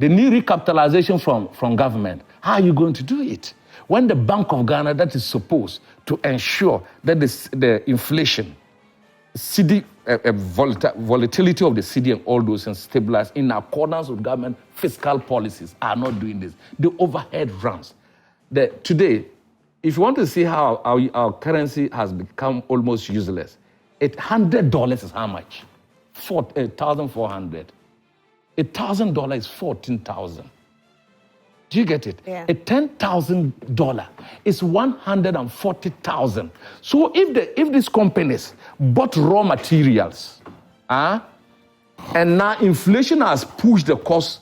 Speaker 4: The new recapitalization from government, how are you going to do it? When the Bank of Ghana, that is supposed to ensure that the inflation, volatility of the cedi and all those things stabilize in accordance with government fiscal policies, are not doing this. The overhead runs. Today, if you want to see how our currency has become almost useless, $100 is how much? 1,400. $1,000 is 14,000. Do you get it?
Speaker 2: Yeah.
Speaker 4: A $10,000 is 140,000. So if these companies bought raw materials, and now inflation has pushed the cost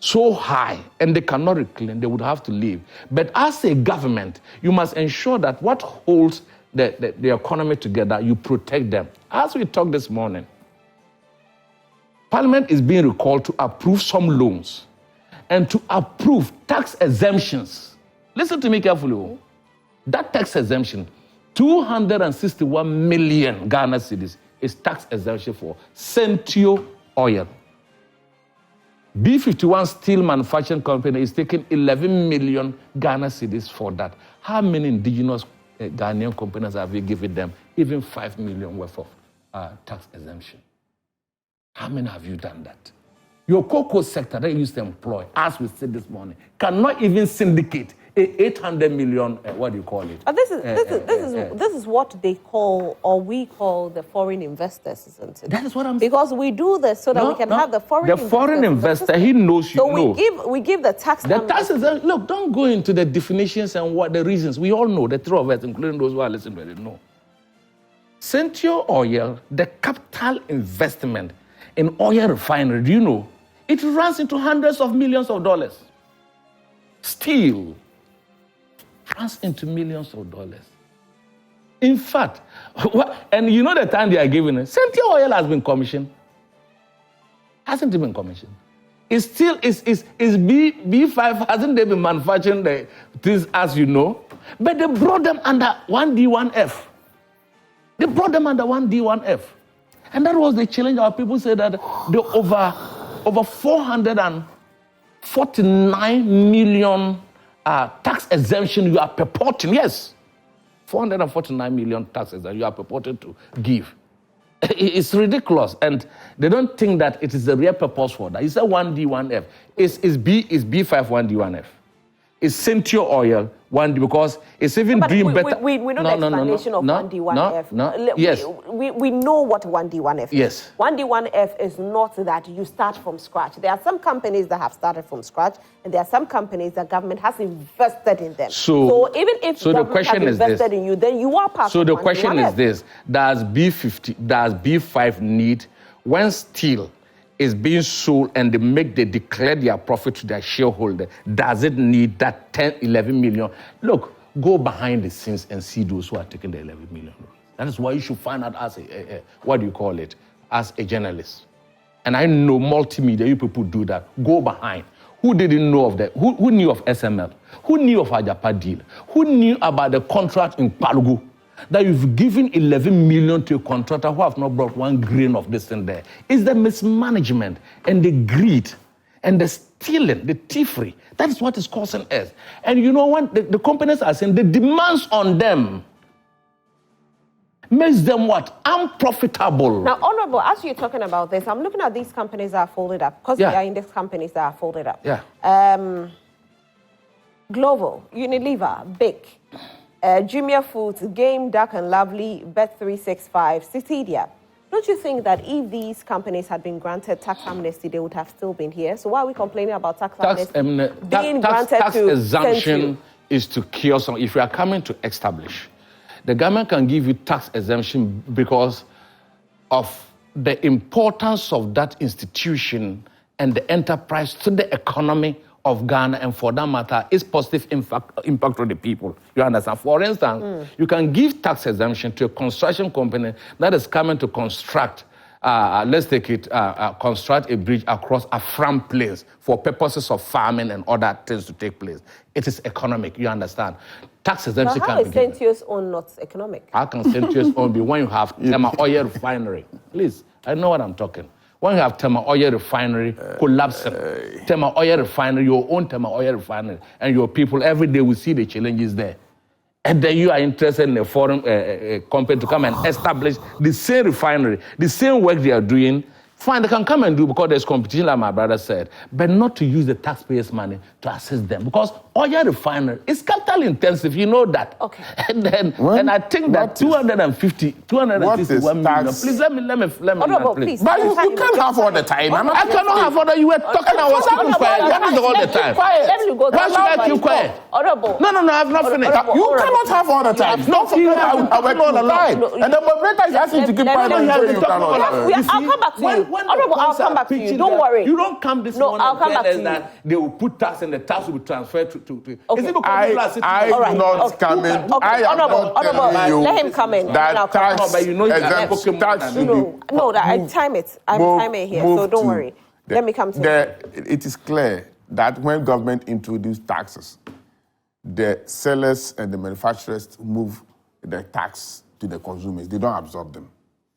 Speaker 4: so high and they cannot reclaim, they would have to leave. But as a government, you must ensure that what holds the economy together, you protect them. As we talked this morning, Parliament is being recalled to approve some loans and to approve tax exemptions. Listen to me carefully. That tax exemption, 261 million Ghana cedis, is tax exemption for Centio Oil. B51 Steel Manufacturing Company is taking 11 million Ghana cedis for that. How many indigenous Ghanaian companies have you given them even 5 million worth of tax exemption? How many have you done that? Your cocoa sector that you used to employ, as we said this morning, cannot even syndicate a 800 million, what do you call it?
Speaker 2: This is what they call, or we call, the foreign investors, isn't it?
Speaker 4: That is what I'm saying.
Speaker 2: Because we do this so that we can have the foreign investors.
Speaker 4: The foreign investor, he knows you know.
Speaker 2: So we give the tax.
Speaker 4: The taxes, look, don't go into the definitions and what the reasons. We all know, the three of us, including those who are listening to it, know. Centio Oil, the capital investment in oil refinery, do you know? It runs into hundreds of millions of dollars. Steel runs into millions of dollars. In fact, and you know the time they are giving it, Centio Oil has been commissioned. Hasn't it been commissioned? It's still, is B5, hasn't they been manufacturing the things as you know? But they brought them under 1D1F. They brought them under 1D1F. And that was the challenge. Our people said that the over 449 million tax exemption you are purporting, yes, 449 million tax exemption you are purporting to give. It's ridiculous, and they don't think that it is the real purpose for that. It's a 1D1F. It's B5 1D1F. It's Centio Oil 1D, because it's even doing better.
Speaker 2: We know the explanation of 1D1F.
Speaker 4: Yes.
Speaker 2: We know what 1D1F is.
Speaker 4: Yes.
Speaker 2: 1D1F is not that you start from scratch. There are some companies that have started from scratch, and there are some companies that government has invested in them. So even if government has invested in you, then you are part of 1D1F.
Speaker 4: So the question is this: does B5 need, when steel is being sold and they declare their profit to their shareholder, does it need that 10, 11 million? Look, go behind the scenes and see those who are taking the 11 million. That is why you should find out as as a journalist. And I know multimedia, you people do that. Go behind. Who didn't know of that? Who knew of SML? Who knew of Ajapa deal? Who knew about the contract in Palugu? That you've given 11 million to a contractor who have not brought one grain of this in there. It's the mismanagement and the greed and the stealing, the thievery. That is what is causing us. And you know what? The companies are saying the demands on them makes them what? Unprofitable.
Speaker 2: Now, Honorable, as you're talking about this, I'm looking at these companies that are folded up, because they are index companies that are folded up.
Speaker 4: Yeah.
Speaker 2: Global, Unilever, BIC, Jumia Foods, Game, Dark and Lovely, Bet365, Citidia. Don't you think that if these companies had been granted tax amnesty, they would have still been here? So why are we complaining about tax amnesty being granted
Speaker 4: tax
Speaker 2: to
Speaker 4: exemption is to cure some. If you are coming to establish, the government can give you tax exemption because of the importance of that institution and the enterprise to the economy of Ghana, and for that matter, its positive impact on the people. You understand? For instance, you can give tax exemption to a construction company that is coming to construct, construct a bridge across a farm place for purposes of farming and other things to take place. It is economic, you understand? Tax exemption can be given.
Speaker 2: How is Centio's own not economic?
Speaker 4: How can Centio's own be when you have Tema Oil Refinery? Please, I know what I'm talking. When you have Tema Oil Refinery collapsing, Tema Oil Refinery, your own Tema Oil Refinery, and your people every day will see the challenges there. And then you are interested in a foreign company to come and establish the same refinery, the same work they are doing Fine, they can come and do because there's competition, like my brother said, but not to use the taxpayers' money to assist them because oil refinery is capital intensive. You know that.
Speaker 2: Okay.
Speaker 4: And I think that 261 million. Please let me.
Speaker 2: Honorable, please.
Speaker 3: But you can't have all the time.
Speaker 4: I cannot have all the. You were talking. I was keeping quiet. What is all the time?
Speaker 2: Let me go.
Speaker 4: Why should I keep quiet?
Speaker 2: Honorable.
Speaker 4: No, I've not finished.
Speaker 3: You cannot have all the time. Don't forget I work all the time. And the moderator is asking to keep quiet.
Speaker 2: I'll come back to you. Honorable, I'll come back to you. Don't worry.
Speaker 4: You don't come this morning
Speaker 2: I'll come
Speaker 4: and
Speaker 2: back
Speaker 4: tell
Speaker 2: to
Speaker 4: us that they will put tax and the tax will be transferred to.
Speaker 2: Okay.
Speaker 4: Is it because people are sitting
Speaker 3: I'm not coming. I am not telling you.
Speaker 2: Let him come in.
Speaker 3: That tax,
Speaker 4: but you know
Speaker 3: tax
Speaker 2: no, that I time it. I'm timing here, so don't worry. Let me come to you.
Speaker 3: It is clear that when government introduced taxes, the sellers and the manufacturers move the tax to the consumers. They don't absorb them.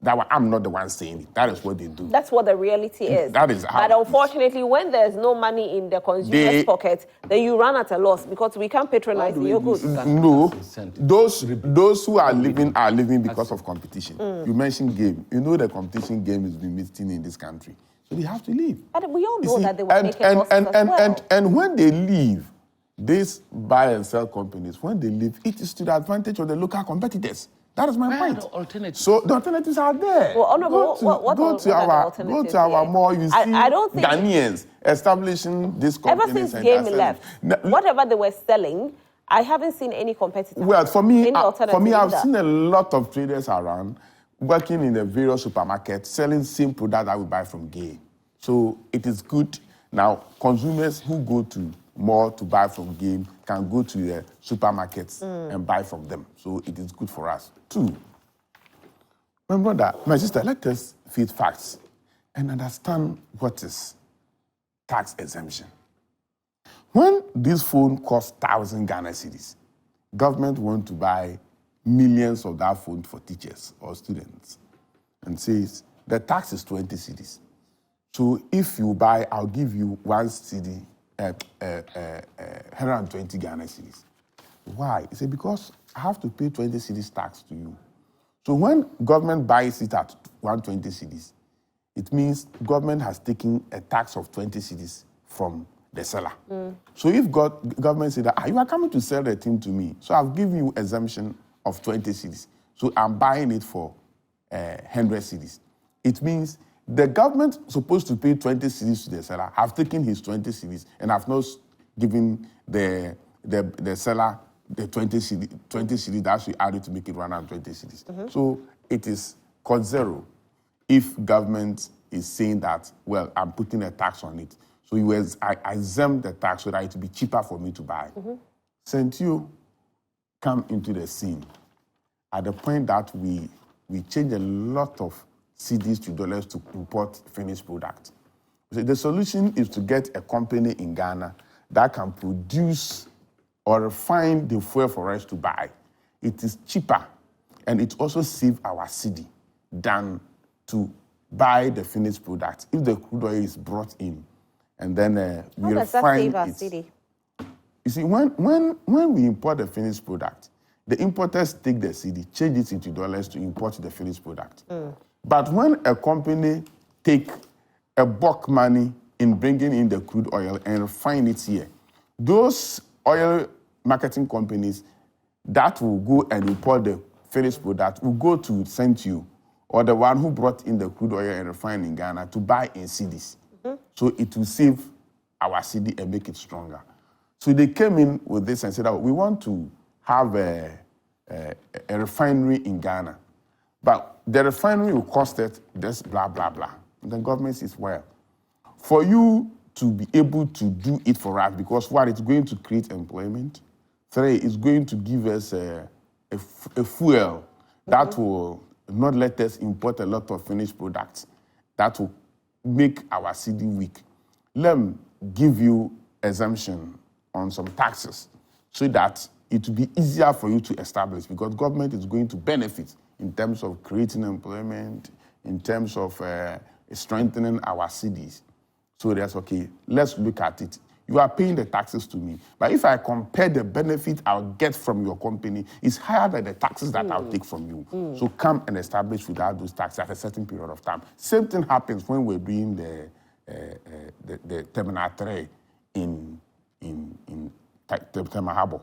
Speaker 3: I'm not the one saying it. That is what they do.
Speaker 2: That's what the reality is.
Speaker 3: That is how.
Speaker 2: But unfortunately, when there's no money in the consumer's pocket, then you run at a loss because we can't patronize your goods.
Speaker 3: No, those who are living because of competition. You mentioned game. You know the competition game has been missing in this country. So they have to leave.
Speaker 2: But we all know that they were making losses as well.
Speaker 3: And when they leave, these buy and sell companies, when they leave, it is to the advantage of the local competitors. That is my point. So the alternatives are there.
Speaker 2: Well, Honorable,
Speaker 3: go to our more, you see,
Speaker 2: I don't think
Speaker 3: Ghanaians establishing this company.
Speaker 2: Ever since Game left, whatever they were selling, I haven't seen any competitor.
Speaker 3: Well, for me, I've seen a lot of traders around working in the various supermarkets, selling same product I would buy from Game. So it is good. Now, consumers who go to more to buy from Game can go to the supermarkets and buy from them. So it is good for us. 2, my brother, my sister, let us feed facts and understand what is tax exemption. When this phone costs 1,000 Ghana cedis, government want to buy millions of that phone for teachers or students and says the tax is 20 cedis. So if you buy, I'll give you 1 cedi, 120 Ghana cedis. Why? He said, because I have to pay 20 cedis tax to you. So when government buys it at 120 cedis, it means government has taken a tax of 20 cedis from the seller. So if government said that you are coming to sell the thing to me, so I've given you exemption of 20 cedis. So I'm buying it for 100 cedis. It means the government supposed to pay 20 cedis to the seller, have taken his 20 cedis and have not given the seller the 20 cedis that should add it to make it 120 cedis. So it is cost zero if government is saying that, well, I'm putting a tax on it. So I exempt the tax so that it will be cheaper for me to buy. Sentio come into the scene at the point that we change a lot of cedis to dollars to import finished product. So the solution is to get a company in Ghana that can produce or refine the fuel for us to buy. It is cheaper and it also saves our cedi than to buy the finished product. If the crude oil is brought in and then we refine it. You see, when we import the finished product, the importers take the cedi, change it into dollars to import the finished product. But when a company take a bulk money in bringing in the crude oil and refine it here, those oil marketing companies that will go and import the finished product will go to Sentio or the one who brought in the crude oil and refine in Ghana to buy in cedis. So it will save our cedi and make it stronger. So they came in with this and said, oh, we want to have a refinery in Ghana. But the refinery will cost it this blah, blah, blah. And the government says, well, for you to be able to do it for us, because one, it's going to create employment. 3, it's going to give us a fuel that will not let us import a lot of finished products that will make our cedi weak. Let me give you exemption on some taxes so that it will be easier for you to establish, because government is going to benefit in terms of creating employment, in terms of strengthening our cedis. So that's okay. Let's look at it. you are paying the taxes to me. But if I compare the benefit I'll get from your company, it's higher than the taxes that I'll take from you. So come and establish without those taxes at a certain period of time. Same thing happens when we're doing the Terminal 3 in Tema Harbour.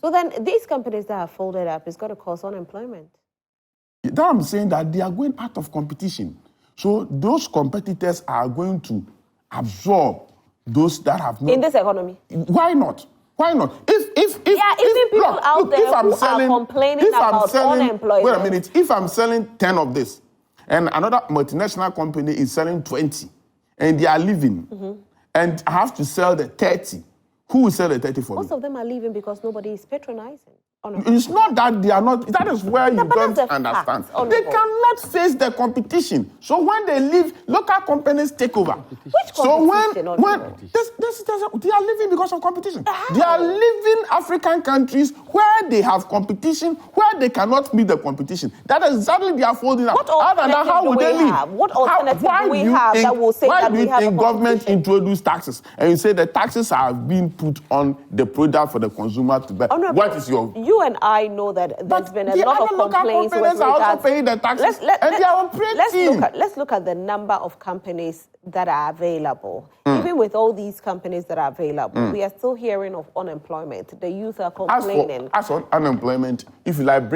Speaker 2: So then these companies that are folded up, it's got to cause unemployment.
Speaker 3: That I'm saying that they are going out of competition. So those competitors are going to absorb those that have not.
Speaker 2: In this economy?
Speaker 3: Why not? Why not? If
Speaker 2: people out there who are complaining about unemployment.
Speaker 3: Wait a minute. If I'm selling 10 of this, and another multinational company is selling 20, and they are leaving, and I have to sell the 30, who will sell the 30 for me?
Speaker 2: Most of them are leaving because nobody is patronizing.
Speaker 3: It's not that they are not. That is where you don't understand. They cannot face the competition. So when they leave, local companies take over.
Speaker 2: Which competition?
Speaker 3: So when they are leaving because of competition. They are leaving African countries where they have competition, where they cannot meet the competition. That is exactly they are folding up.
Speaker 2: What alternative
Speaker 3: how would they leave?
Speaker 2: What alternative do we have that will say that we have a competition? Why do you think
Speaker 3: government introduce taxes and you say the taxes are being put on the product for the consumer to buy? What is your?
Speaker 2: You and I know that there's been a lot of complaints with regards.
Speaker 3: Are also paying the taxes, and they are operating.
Speaker 2: Let's look at the number of companies that are available. Even with all these companies that are available, we are still hearing of unemployment. The youth are complaining.
Speaker 3: As for unemployment, if you like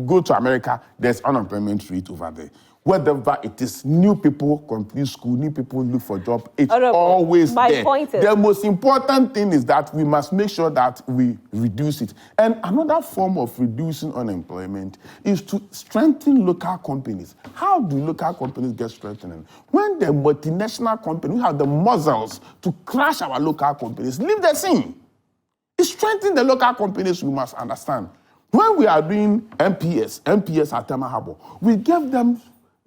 Speaker 3: go to America, there's unemployment rate over there. Whatever it is, new people complete school, new people look for job. It's always there.
Speaker 2: My point is,
Speaker 3: the most important thing is that we must make sure that we reduce it. And another form of reducing unemployment is to strengthen local companies. How do local companies get strengthened? When the multinational company, we have the muscles to crush our local companies, leave the scene. It's strengthening the local companies, we must understand. When we are doing MPS at Tema Harbour, we gave them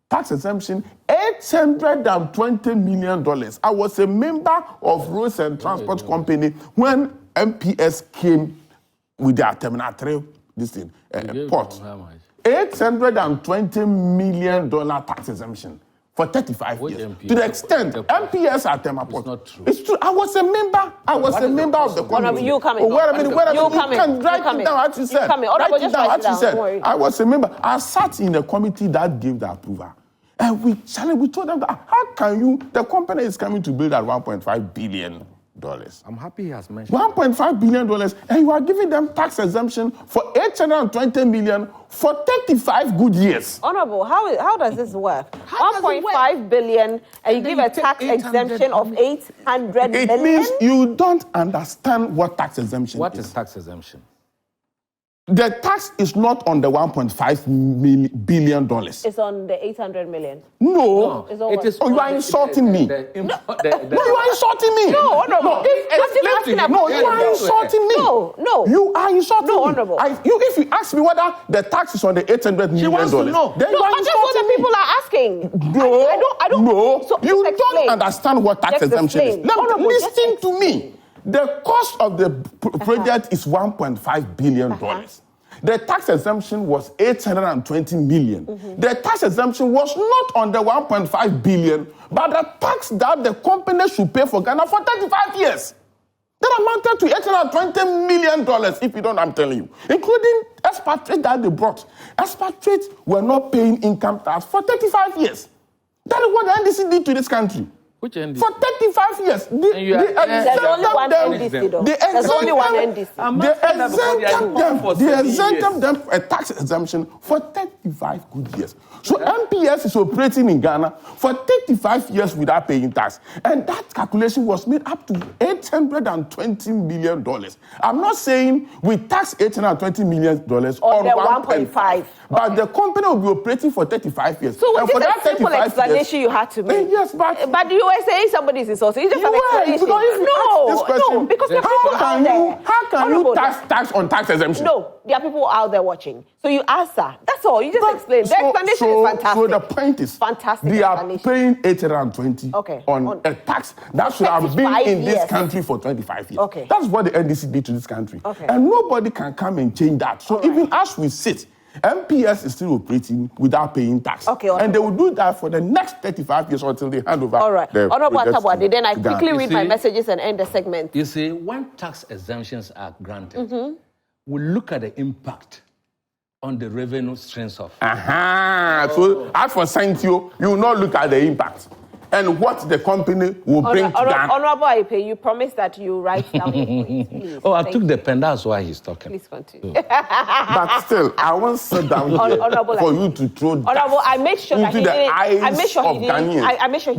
Speaker 3: tax exemption, $820 million. I was a member of Roads and Transport Company when MPS came with their Terminal 3 port. $820 million tax exemption for 35 years.
Speaker 4: MPS?
Speaker 3: To the extent MPS at Tema Port.
Speaker 4: It's not true.
Speaker 3: It's true. I was a member. of the company.
Speaker 2: You coming?
Speaker 3: Wait a minute. You can write it down what you said. Write it down what you said. I was a member. I sat in the committee that gave the approval. And we told them that the company is coming to build at $1.5 billion.
Speaker 4: I'm happy he has mentioned
Speaker 3: $1.5 billion, and you are giving them tax exemption for $820 million for 35 good years.
Speaker 2: Honorable, how does this work? $1.5 billion, and you give a tax exemption of $800 million?
Speaker 3: It means you don't understand what tax exemption is.
Speaker 4: What is tax exemption?
Speaker 3: The tax is not on the $1.5 billion.
Speaker 2: It's on the $800 million.
Speaker 3: No.
Speaker 2: It is.
Speaker 3: You are insulting me. No, you are insulting me.
Speaker 2: No, Honorable.
Speaker 3: You are insulting me.
Speaker 2: No.
Speaker 3: You are insulting me.
Speaker 2: No, Honorable.
Speaker 3: If you ask me whether the tax is on the $800 million,
Speaker 4: she wants to know.
Speaker 3: Then you are
Speaker 2: that's what the people are asking.
Speaker 3: No,
Speaker 2: I don't.
Speaker 3: No,
Speaker 2: so
Speaker 3: you don't understand what tax exemption is. Listen to me. The cost of the project is $1.5 billion. The tax exemption was $820 million. The tax exemption was not on the $1.5 billion, but the tax that the company should pay for Ghana for 35 years. That amounted to $820 million, if you don't, I'm telling you, including expatriates that they brought. Expatriates were not paying income tax for 35 years. That is what the NDC did to this country.
Speaker 4: Which NDC?
Speaker 3: For 35 years.
Speaker 2: There's only one NDC, though. There's only one NDC.
Speaker 3: They exempted them a tax exemption for 35 good years. So MPS is operating in Ghana for 35 years without paying tax. And that calculation was made up to $820 million. I'm not saying we tax $820 million on the 1.5. But the company will be operating for 35 years.
Speaker 2: So what is a simple explanation you had to make?
Speaker 3: Yes, but
Speaker 2: you were saying somebody is insulting. You just have explanation.
Speaker 3: No,
Speaker 2: because there are people out there.
Speaker 3: How can you tax on tax exemption?
Speaker 2: No, there are people out there watching. So you answer. That's all. You just explain. The explanation is fantastic.
Speaker 3: So the point is,
Speaker 2: fantastic.
Speaker 3: They are paying $820 on a tax that should have been in this country for 25 years.
Speaker 2: Okay.
Speaker 3: That's what the NDC did to this country. And nobody can come and change that. So even as we sit, MPS is still operating without paying tax.
Speaker 2: Okay,
Speaker 3: and they will do that for the next 35 years until they hand over.
Speaker 2: All right. Honorable Atabwade, then I quickly read my messages and end the segment.
Speaker 4: You see, when tax exemptions are granted, we look at the impact on the revenue streams of.
Speaker 3: So as for Santio, you will not look at the impact and what the company will bring down.
Speaker 2: Honorable Aipe, you promised that you write down the points, please.
Speaker 4: I took the pen. That's why he's talking.
Speaker 2: Please continue.
Speaker 3: But still, I won't sit down here for you to throw
Speaker 2: Honorable, I made sure
Speaker 3: into the eyes
Speaker 2: I made sure
Speaker 3: of Ghanaians.
Speaker 2: I made sure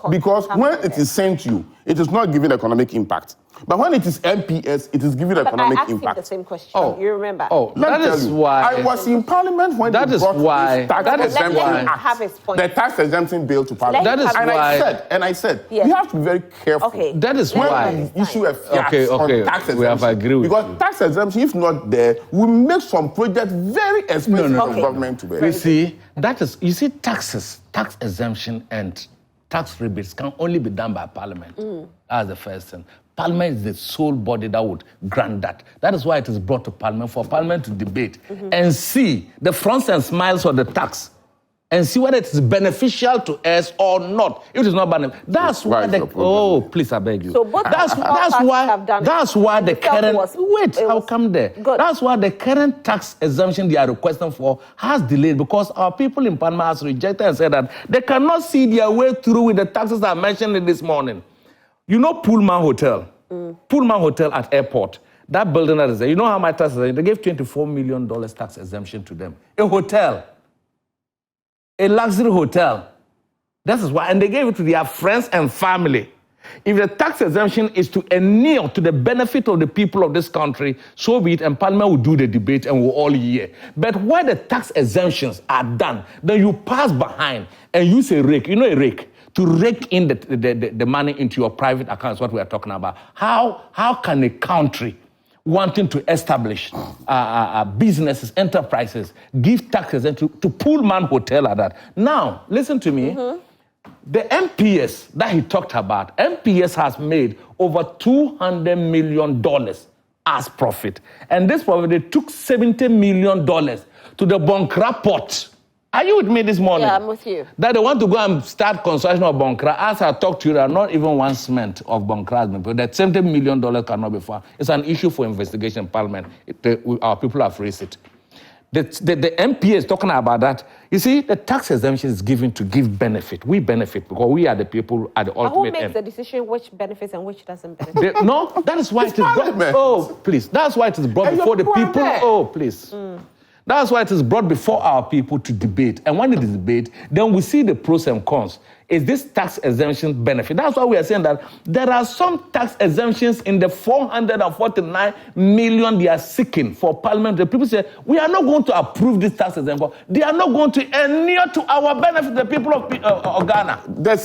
Speaker 3: because when it is sent to you, it is not giving economic impact. But when it is MPS, it is giving economic
Speaker 2: I asked
Speaker 3: impact.
Speaker 2: Him the same question. You remember?
Speaker 3: That is why I was in Parliament when
Speaker 4: that is why
Speaker 3: that is why
Speaker 2: have his point.
Speaker 3: The tax exemption bill to Parliament.
Speaker 4: That is why
Speaker 3: I said we have to be very careful.
Speaker 2: Okay.
Speaker 4: That is why
Speaker 3: we issue a fiat on tax exemption.
Speaker 4: We have agreed with
Speaker 3: because tax exemption, if not there, will make some projects very expensive for government to bear.
Speaker 4: You see, tax exemption and tax rebates can only be done by Parliament. That's the first thing. Parliament is the sole body that would grant that. That is why it is brought to Parliament, for Parliament to debate and see the fronts and smiles of the tax and see whether it is beneficial to us or not. If it is not beneficial, that's why please, I beg you.
Speaker 2: So that's
Speaker 4: why the current I'll come there.
Speaker 2: Good.
Speaker 4: That's why the current tax exemption they are requesting for has delayed, because our people in Panama has rejected and said that they cannot see their way through with the taxes I mentioned this morning. You know Pullman Hotel? Pullman Hotel at airport. That building that is there. You know how much tax is? They gave $24 million tax exemption to them. A hotel. A luxury hotel. That is why. And they gave it to their friends and family. If the tax exemption is to inure to the benefit of the people of this country, so be it, and Parliament will do the debate and we'll all hear. But where the tax exemptions are done, then you pass behind and use a rake. You know a rake? To rake in the money into your private accounts, what we are talking about. How can a country wanting to establish businesses, enterprises, give taxes to Pullman Hotel like that? Now, listen to me. The MPS that he talked about, MPS has made over $200 million as profit. And this profit, they took $70 million to the Bonkra port. Are you with me this morning?
Speaker 2: Yeah, I'm with you.
Speaker 4: That they want to go and start construction of Bonkra. As I talked to you, there are not even one cement of Bonkra has been put. That $70 million cannot be found. It's an issue for investigation in Parliament. Our people have raised it. The MPA is talking about that. You see, the tax exemption is given to give benefit. We benefit because we are the people at the ultimate end.
Speaker 2: Who makes the decision which benefits and which doesn't benefit?
Speaker 4: No, that is why it is brought. Please. That's why it is brought before the people. Please. That's why it is brought before our people to debate. And when it is debate, then we see the pros and cons. Is this tax exemption benefit? That's why we are saying that there are some tax exemptions in the $449 million they are seeking for Parliament. The people say, we are not going to approve this tax exemption. They are not going to inure to our benefit, the people of Ghana.
Speaker 3: The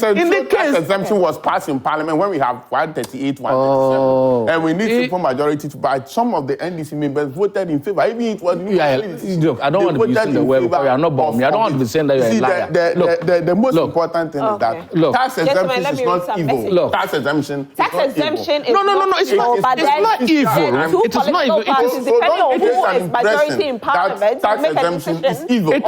Speaker 3: tax exemption was passed in Parliament when we have 138, 137. And we need simple majority to buy. Some of the NDC members voted in favor. Even it was
Speaker 4: look, I don't want to be using the word, but you are not bombing. I don't want to be saying that you are a liar.
Speaker 3: The most important thing is that tax exemption is not evil. Tax exemption is not evil.
Speaker 4: No, it's not evil. It is not evil.
Speaker 2: It is depending on who is majority in Parliament.
Speaker 3: Tax exemption is evil.
Speaker 4: I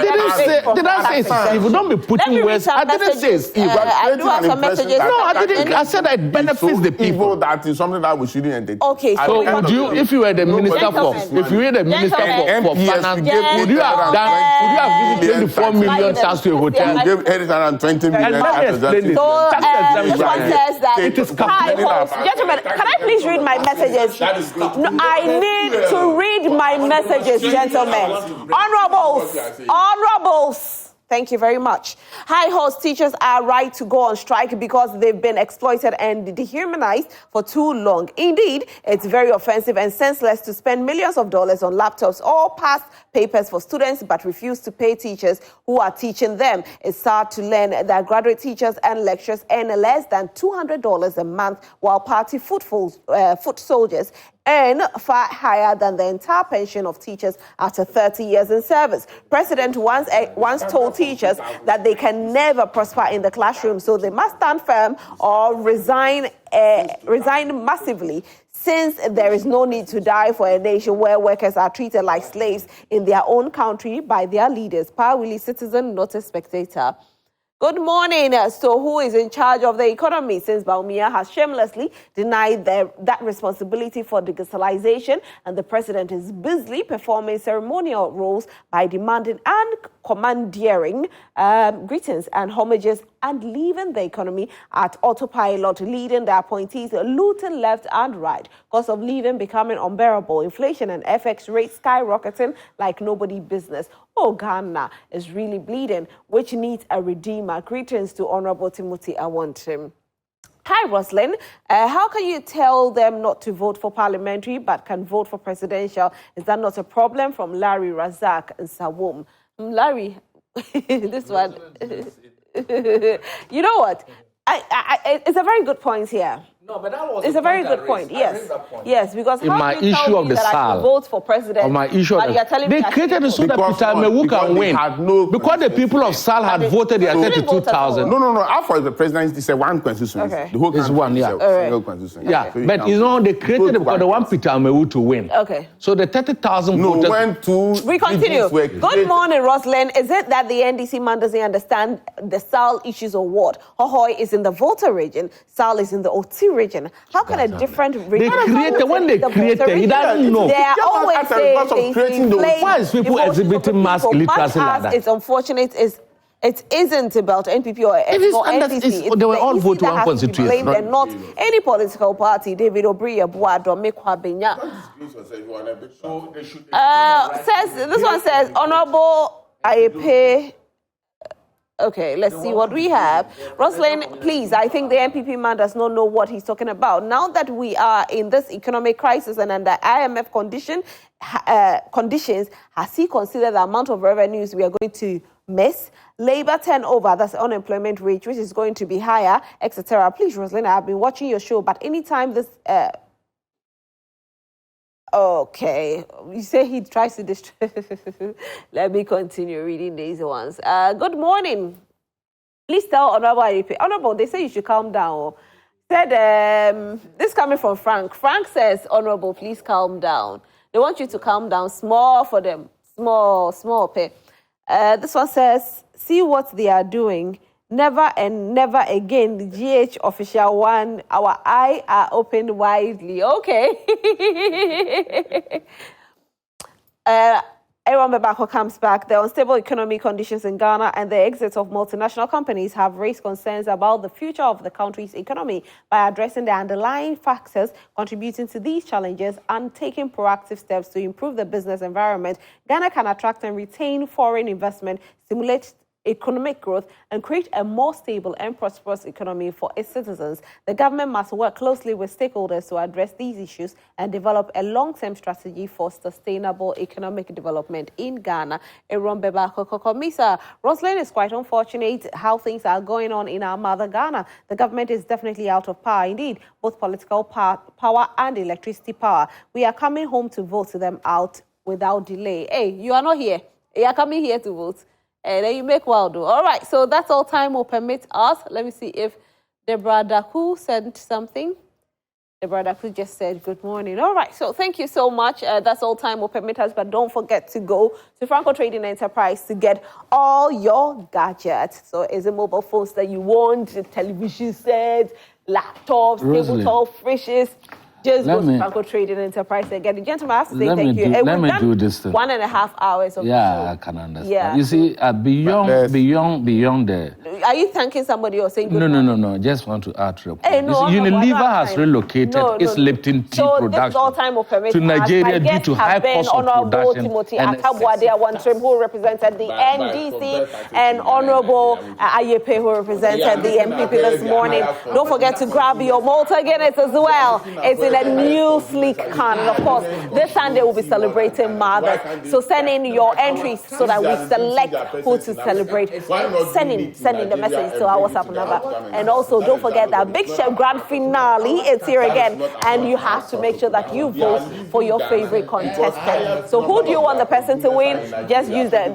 Speaker 4: didn't say it's evil. Don't be putting words. I didn't say it's evil.
Speaker 2: I do have some messages.
Speaker 4: No, I didn't. I said it benefits the people.
Speaker 3: That is something that we shouldn't entertain.
Speaker 2: Okay,
Speaker 4: so would you, if you were the minister for finance, would you have given 24 million tax to a hotel?
Speaker 3: You gave 820 million tax exemption.
Speaker 2: So this one says that gentlemen, can I please read my messages? No, I need to read my messages, gentlemen. Honorables. Thank you very much. High Horse teachers are right to go on strike because they've been exploited and dehumanized for too long. Indeed, it's very offensive and senseless to spend millions of dollars on laptops or past papers for students but refuse to pay teachers who are teaching them. It's sad to learn that graduate teachers and lecturers earn less than $200 a month while party foot soldiers earn far higher than the entire pension of teachers after 30 years in service. President once told teachers that they can never prosper in the classroom, so they must stand firm or resign massively. since there is no need to die for a nation where workers are treated like slaves in their own country by their leaders. Power really citizen, not a spectator. Good morning. So who is in charge of the economy since Baumia has shamelessly denied that responsibility for digitalization, and the president is busily performing ceremonial roles by demanding and commandeering greetings and homages and leaving the economy at autopilot, leading the appointees looting left and right. Cost of living becoming unbearable, inflation and FX rates skyrocketing like nobody business. Oh, Ghana is really bleeding, which needs a redeemer. Greetings to Honorable Timothy Awantim. Hi, Roslyn. How can you tell them not to vote for parliamentary but can vote for presidential? Is that not a problem? From Larry Razak and Sawum. Larry, this one. You know what? It's a very good point here.
Speaker 4: No, but that was
Speaker 2: it's a very good point. Yes, yes, because
Speaker 4: in
Speaker 2: how
Speaker 4: my
Speaker 2: can you
Speaker 4: issue
Speaker 2: tell
Speaker 4: of
Speaker 2: me
Speaker 4: the
Speaker 2: that I should vote for president?
Speaker 4: On my issue,
Speaker 2: but you're telling me
Speaker 4: they created it so that Peter Mewu can win. Because the people of Sal had voted their 32,000.
Speaker 3: No. After the president, it's a one constitution.
Speaker 2: Okay.
Speaker 3: The whole
Speaker 4: is one, yeah.
Speaker 3: Single constitution.
Speaker 4: Yeah, so but you know they created it because they want Peter Mewu to win.
Speaker 2: Okay.
Speaker 4: So the 30,000 voters.
Speaker 3: Went to.
Speaker 2: We continue. Good morning, Roslyn. Is it that the NDC man doesn't understand the Sal issues or what? Hohoi is in the Volta region. Sal is in the Oti region. How can a different region?
Speaker 4: They created, when they created, he doesn't know.
Speaker 2: They are always saying things.
Speaker 4: Why is people exhibiting mass illiteracy like that?
Speaker 2: It's unfortunate. It isn't about NPP or NDC.
Speaker 4: They were all voting one constitution.
Speaker 2: And not any political party. David Obriya Buado Mekwa Benya. This one says, Honorable Ayepe. Okay, let's see what we have. Roslyn, please, I think the MPP man does not know what he's talking about. Now that we are in this economic crisis and under IMF conditions, has he considered the amount of revenues we are going to miss? Labor turnover, that's the unemployment rate, which is going to be higher, etc. Please, Roslyn, I've been watching your show, but anytime this... Okay, you say he tries to destroy. Let me continue reading these ones. Good morning. Please tell Honorable Ayepe. Honorable, they say you should calm down. Said, this coming from Frank. Frank says, Honorable, please calm down. They want you to calm down. Small for them. Small pay. This one says, see what they are doing. Never and never again. The GH official one, our eyes are opened widely. Okay. Aaron Bebako comes back. The unstable economic conditions in Ghana and the exit of multinational companies have raised concerns about the future of the country's economy. By addressing the underlying factors contributing to these challenges and taking proactive steps to improve the business environment, Ghana can attract and retain foreign investment, stimulate economic growth, and create a more stable and prosperous economy for its citizens. The government must work closely with stakeholders to address these issues and develop a long-term strategy for sustainable economic development in Ghana. Aaron Bebako Kokomisa. Roslyn, is quite unfortunate how things are going on in our mother Ghana. The government is definitely out of power, indeed, both political power and electricity power. We are coming home to vote them out without delay. Hey, you are not here. You are coming here to vote. And then you make well do. All right, so that's all time will permit us. Let me see if Deborah Daku sent something. Deborah Daku just said good morning. All right, so thank you so much. That's all time will permit us, but don't forget to go to Franco Trading Enterprise to get all your gadgets. So is it mobile phones that you want, television sets, laptops, tabletop, fridges? Just go to Franco Trading Enterprise and get it. Gentlemen, I have to say thank you.
Speaker 4: Let me do this thing.
Speaker 2: 1.5 hours of the show.
Speaker 4: I can understand. Yeah. You see, beyond the...
Speaker 2: Are you thanking somebody or saying good
Speaker 4: morning? No. Just want to add to your point. Unilever has relocated its Lipton tea production to Nigeria due to high cost of production.
Speaker 2: Timothy Atabwade, who represented the NDC, and Honorable Ayepe, who represented the MPP this morning. Don't forget to grab your Malta Guinness as well. It's in a new sleek can. And of course, this Sunday we'll be celebrating mothers. So send in your entries so that we select who to celebrate. Send in the message to our WhatsApp number. And also, don't forget that Big Chef Grand Finale is here again. And you have to make sure that you vote for your favorite contestant. So who do you want the person to win? Just use the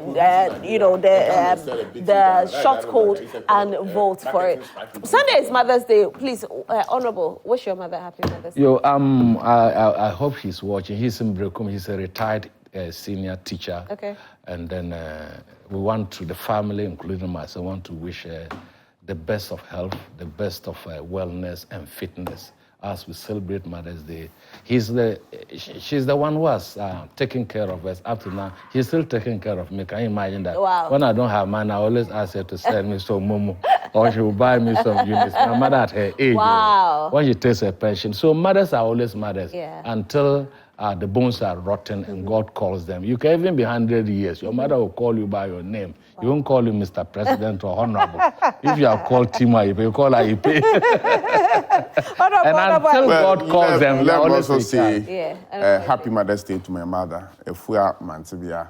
Speaker 2: short code and vote for it. Sunday is Mother's Day. Please, Honorable, wish your mother happy Mother's Day.
Speaker 4: I hope she's watching. He's in Brekum. He's a retired senior teacher.
Speaker 2: Okay.
Speaker 4: And then we want to, the family, including myself, want to wish her the best of health, the best of wellness and fitness as we celebrate Mother's Day. She's the one who has taken care of us up to now. He's still taking care of me. Can you imagine that?
Speaker 2: Wow.
Speaker 4: When I don't have money, I always ask her to send me some momo, or she will buy me some units. My mother at her age,
Speaker 2: wow.
Speaker 4: When she takes her pension. So mothers are always mothers
Speaker 2: until
Speaker 4: the bones are rotten and God calls them. You can even be 100 years. Your mother will call you by your name. Wow. You won't call you Mr. President or Honorable. If you are called Tima Ipe, you call her Ipe. And until God calls them,
Speaker 3: let me also say Happy Mother's Day to my mother, Efua Mantibia.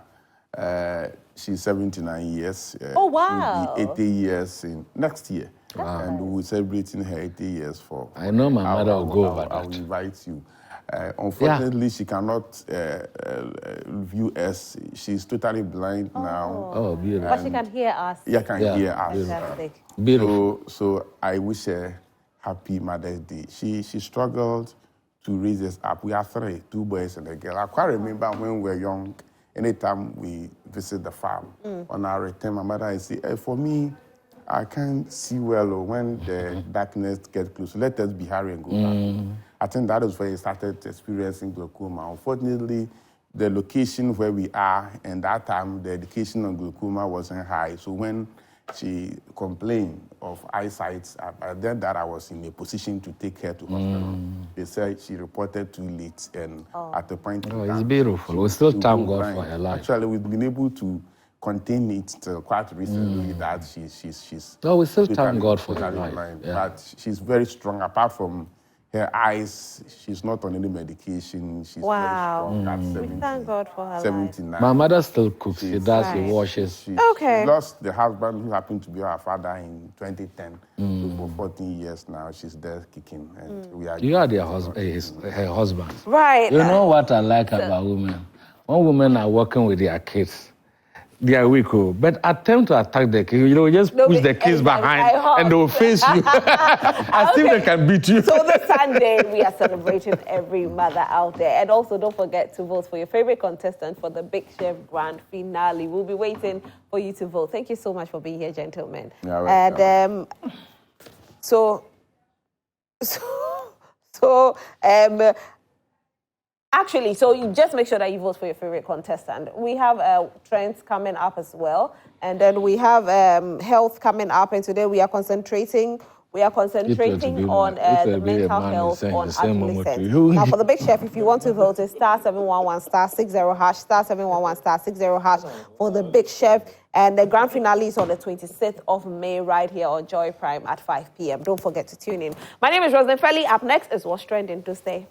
Speaker 3: She's 79 years.
Speaker 2: Oh, wow.
Speaker 3: She'll be 80 years next year. Wow. And we're celebrating her 80 years for...
Speaker 4: I know my mother will go over that.
Speaker 3: I'll invite you. Unfortunately, she cannot view us. She's totally blind now.
Speaker 2: Oh, beautiful. But she can hear us.
Speaker 3: Yeah, can hear us.
Speaker 2: Fantastic.
Speaker 4: Beautiful.
Speaker 3: So I wish her happy Mother's Day. She struggled to raise us up. We are three, 2 boys and a girl. I quite remember when we were young, anytime we visit the farm, on our return, my mother would say, for me, I can't see well when the darkness gets close. Let us be hurry and go back. I think that is where he started experiencing glaucoma. Unfortunately, the location where we are, and that time, the education on glaucoma wasn't high. So when she complained of eyesight, then that I was in a position to take her to hospital. They said she reported too late, and at the point...
Speaker 4: it's beautiful. We still thank God for her life.
Speaker 3: Actually, we've been able to contain it till quite recently that she's...
Speaker 4: No, we still thank God for her life.
Speaker 3: But she's very strong. Apart from her eyes, she's not on any medication. She's very strong. At 70,
Speaker 2: we thank God for her
Speaker 3: 79.
Speaker 2: life.
Speaker 4: My mother still cooks. She does, she washes.
Speaker 3: She lost the husband who happened to be her father in 2010. So for 14 years now, she's there kicking. And we are
Speaker 4: her husband.
Speaker 2: Right.
Speaker 4: You know what I like about women? When women are working with their kids, they are weak, but attempt to attack the kids. Just push the kids behind and they will face you. I think they can beat you.
Speaker 2: So this Sunday, we are celebrating every mother out there. And also, don't forget to vote for your favorite contestant for the Big Chef Grand Finale. We'll be waiting for you to vote. Thank you so much for being here, gentlemen. And actually, so you just make sure that you vote for your favorite contestant. We have trends coming up as well. And then we have health coming up. And today we are concentrating on the mental health on adolescents. Now, for the Big Chef, if you want to vote, it's *711 *60# *711 *60# for the Big Chef. And the grand finale is on the 26th of May right here on Joy Prime at 5 p.m. Don't forget to tune in. My name is Rosanne Felly. Up next is What's Trending. To stay.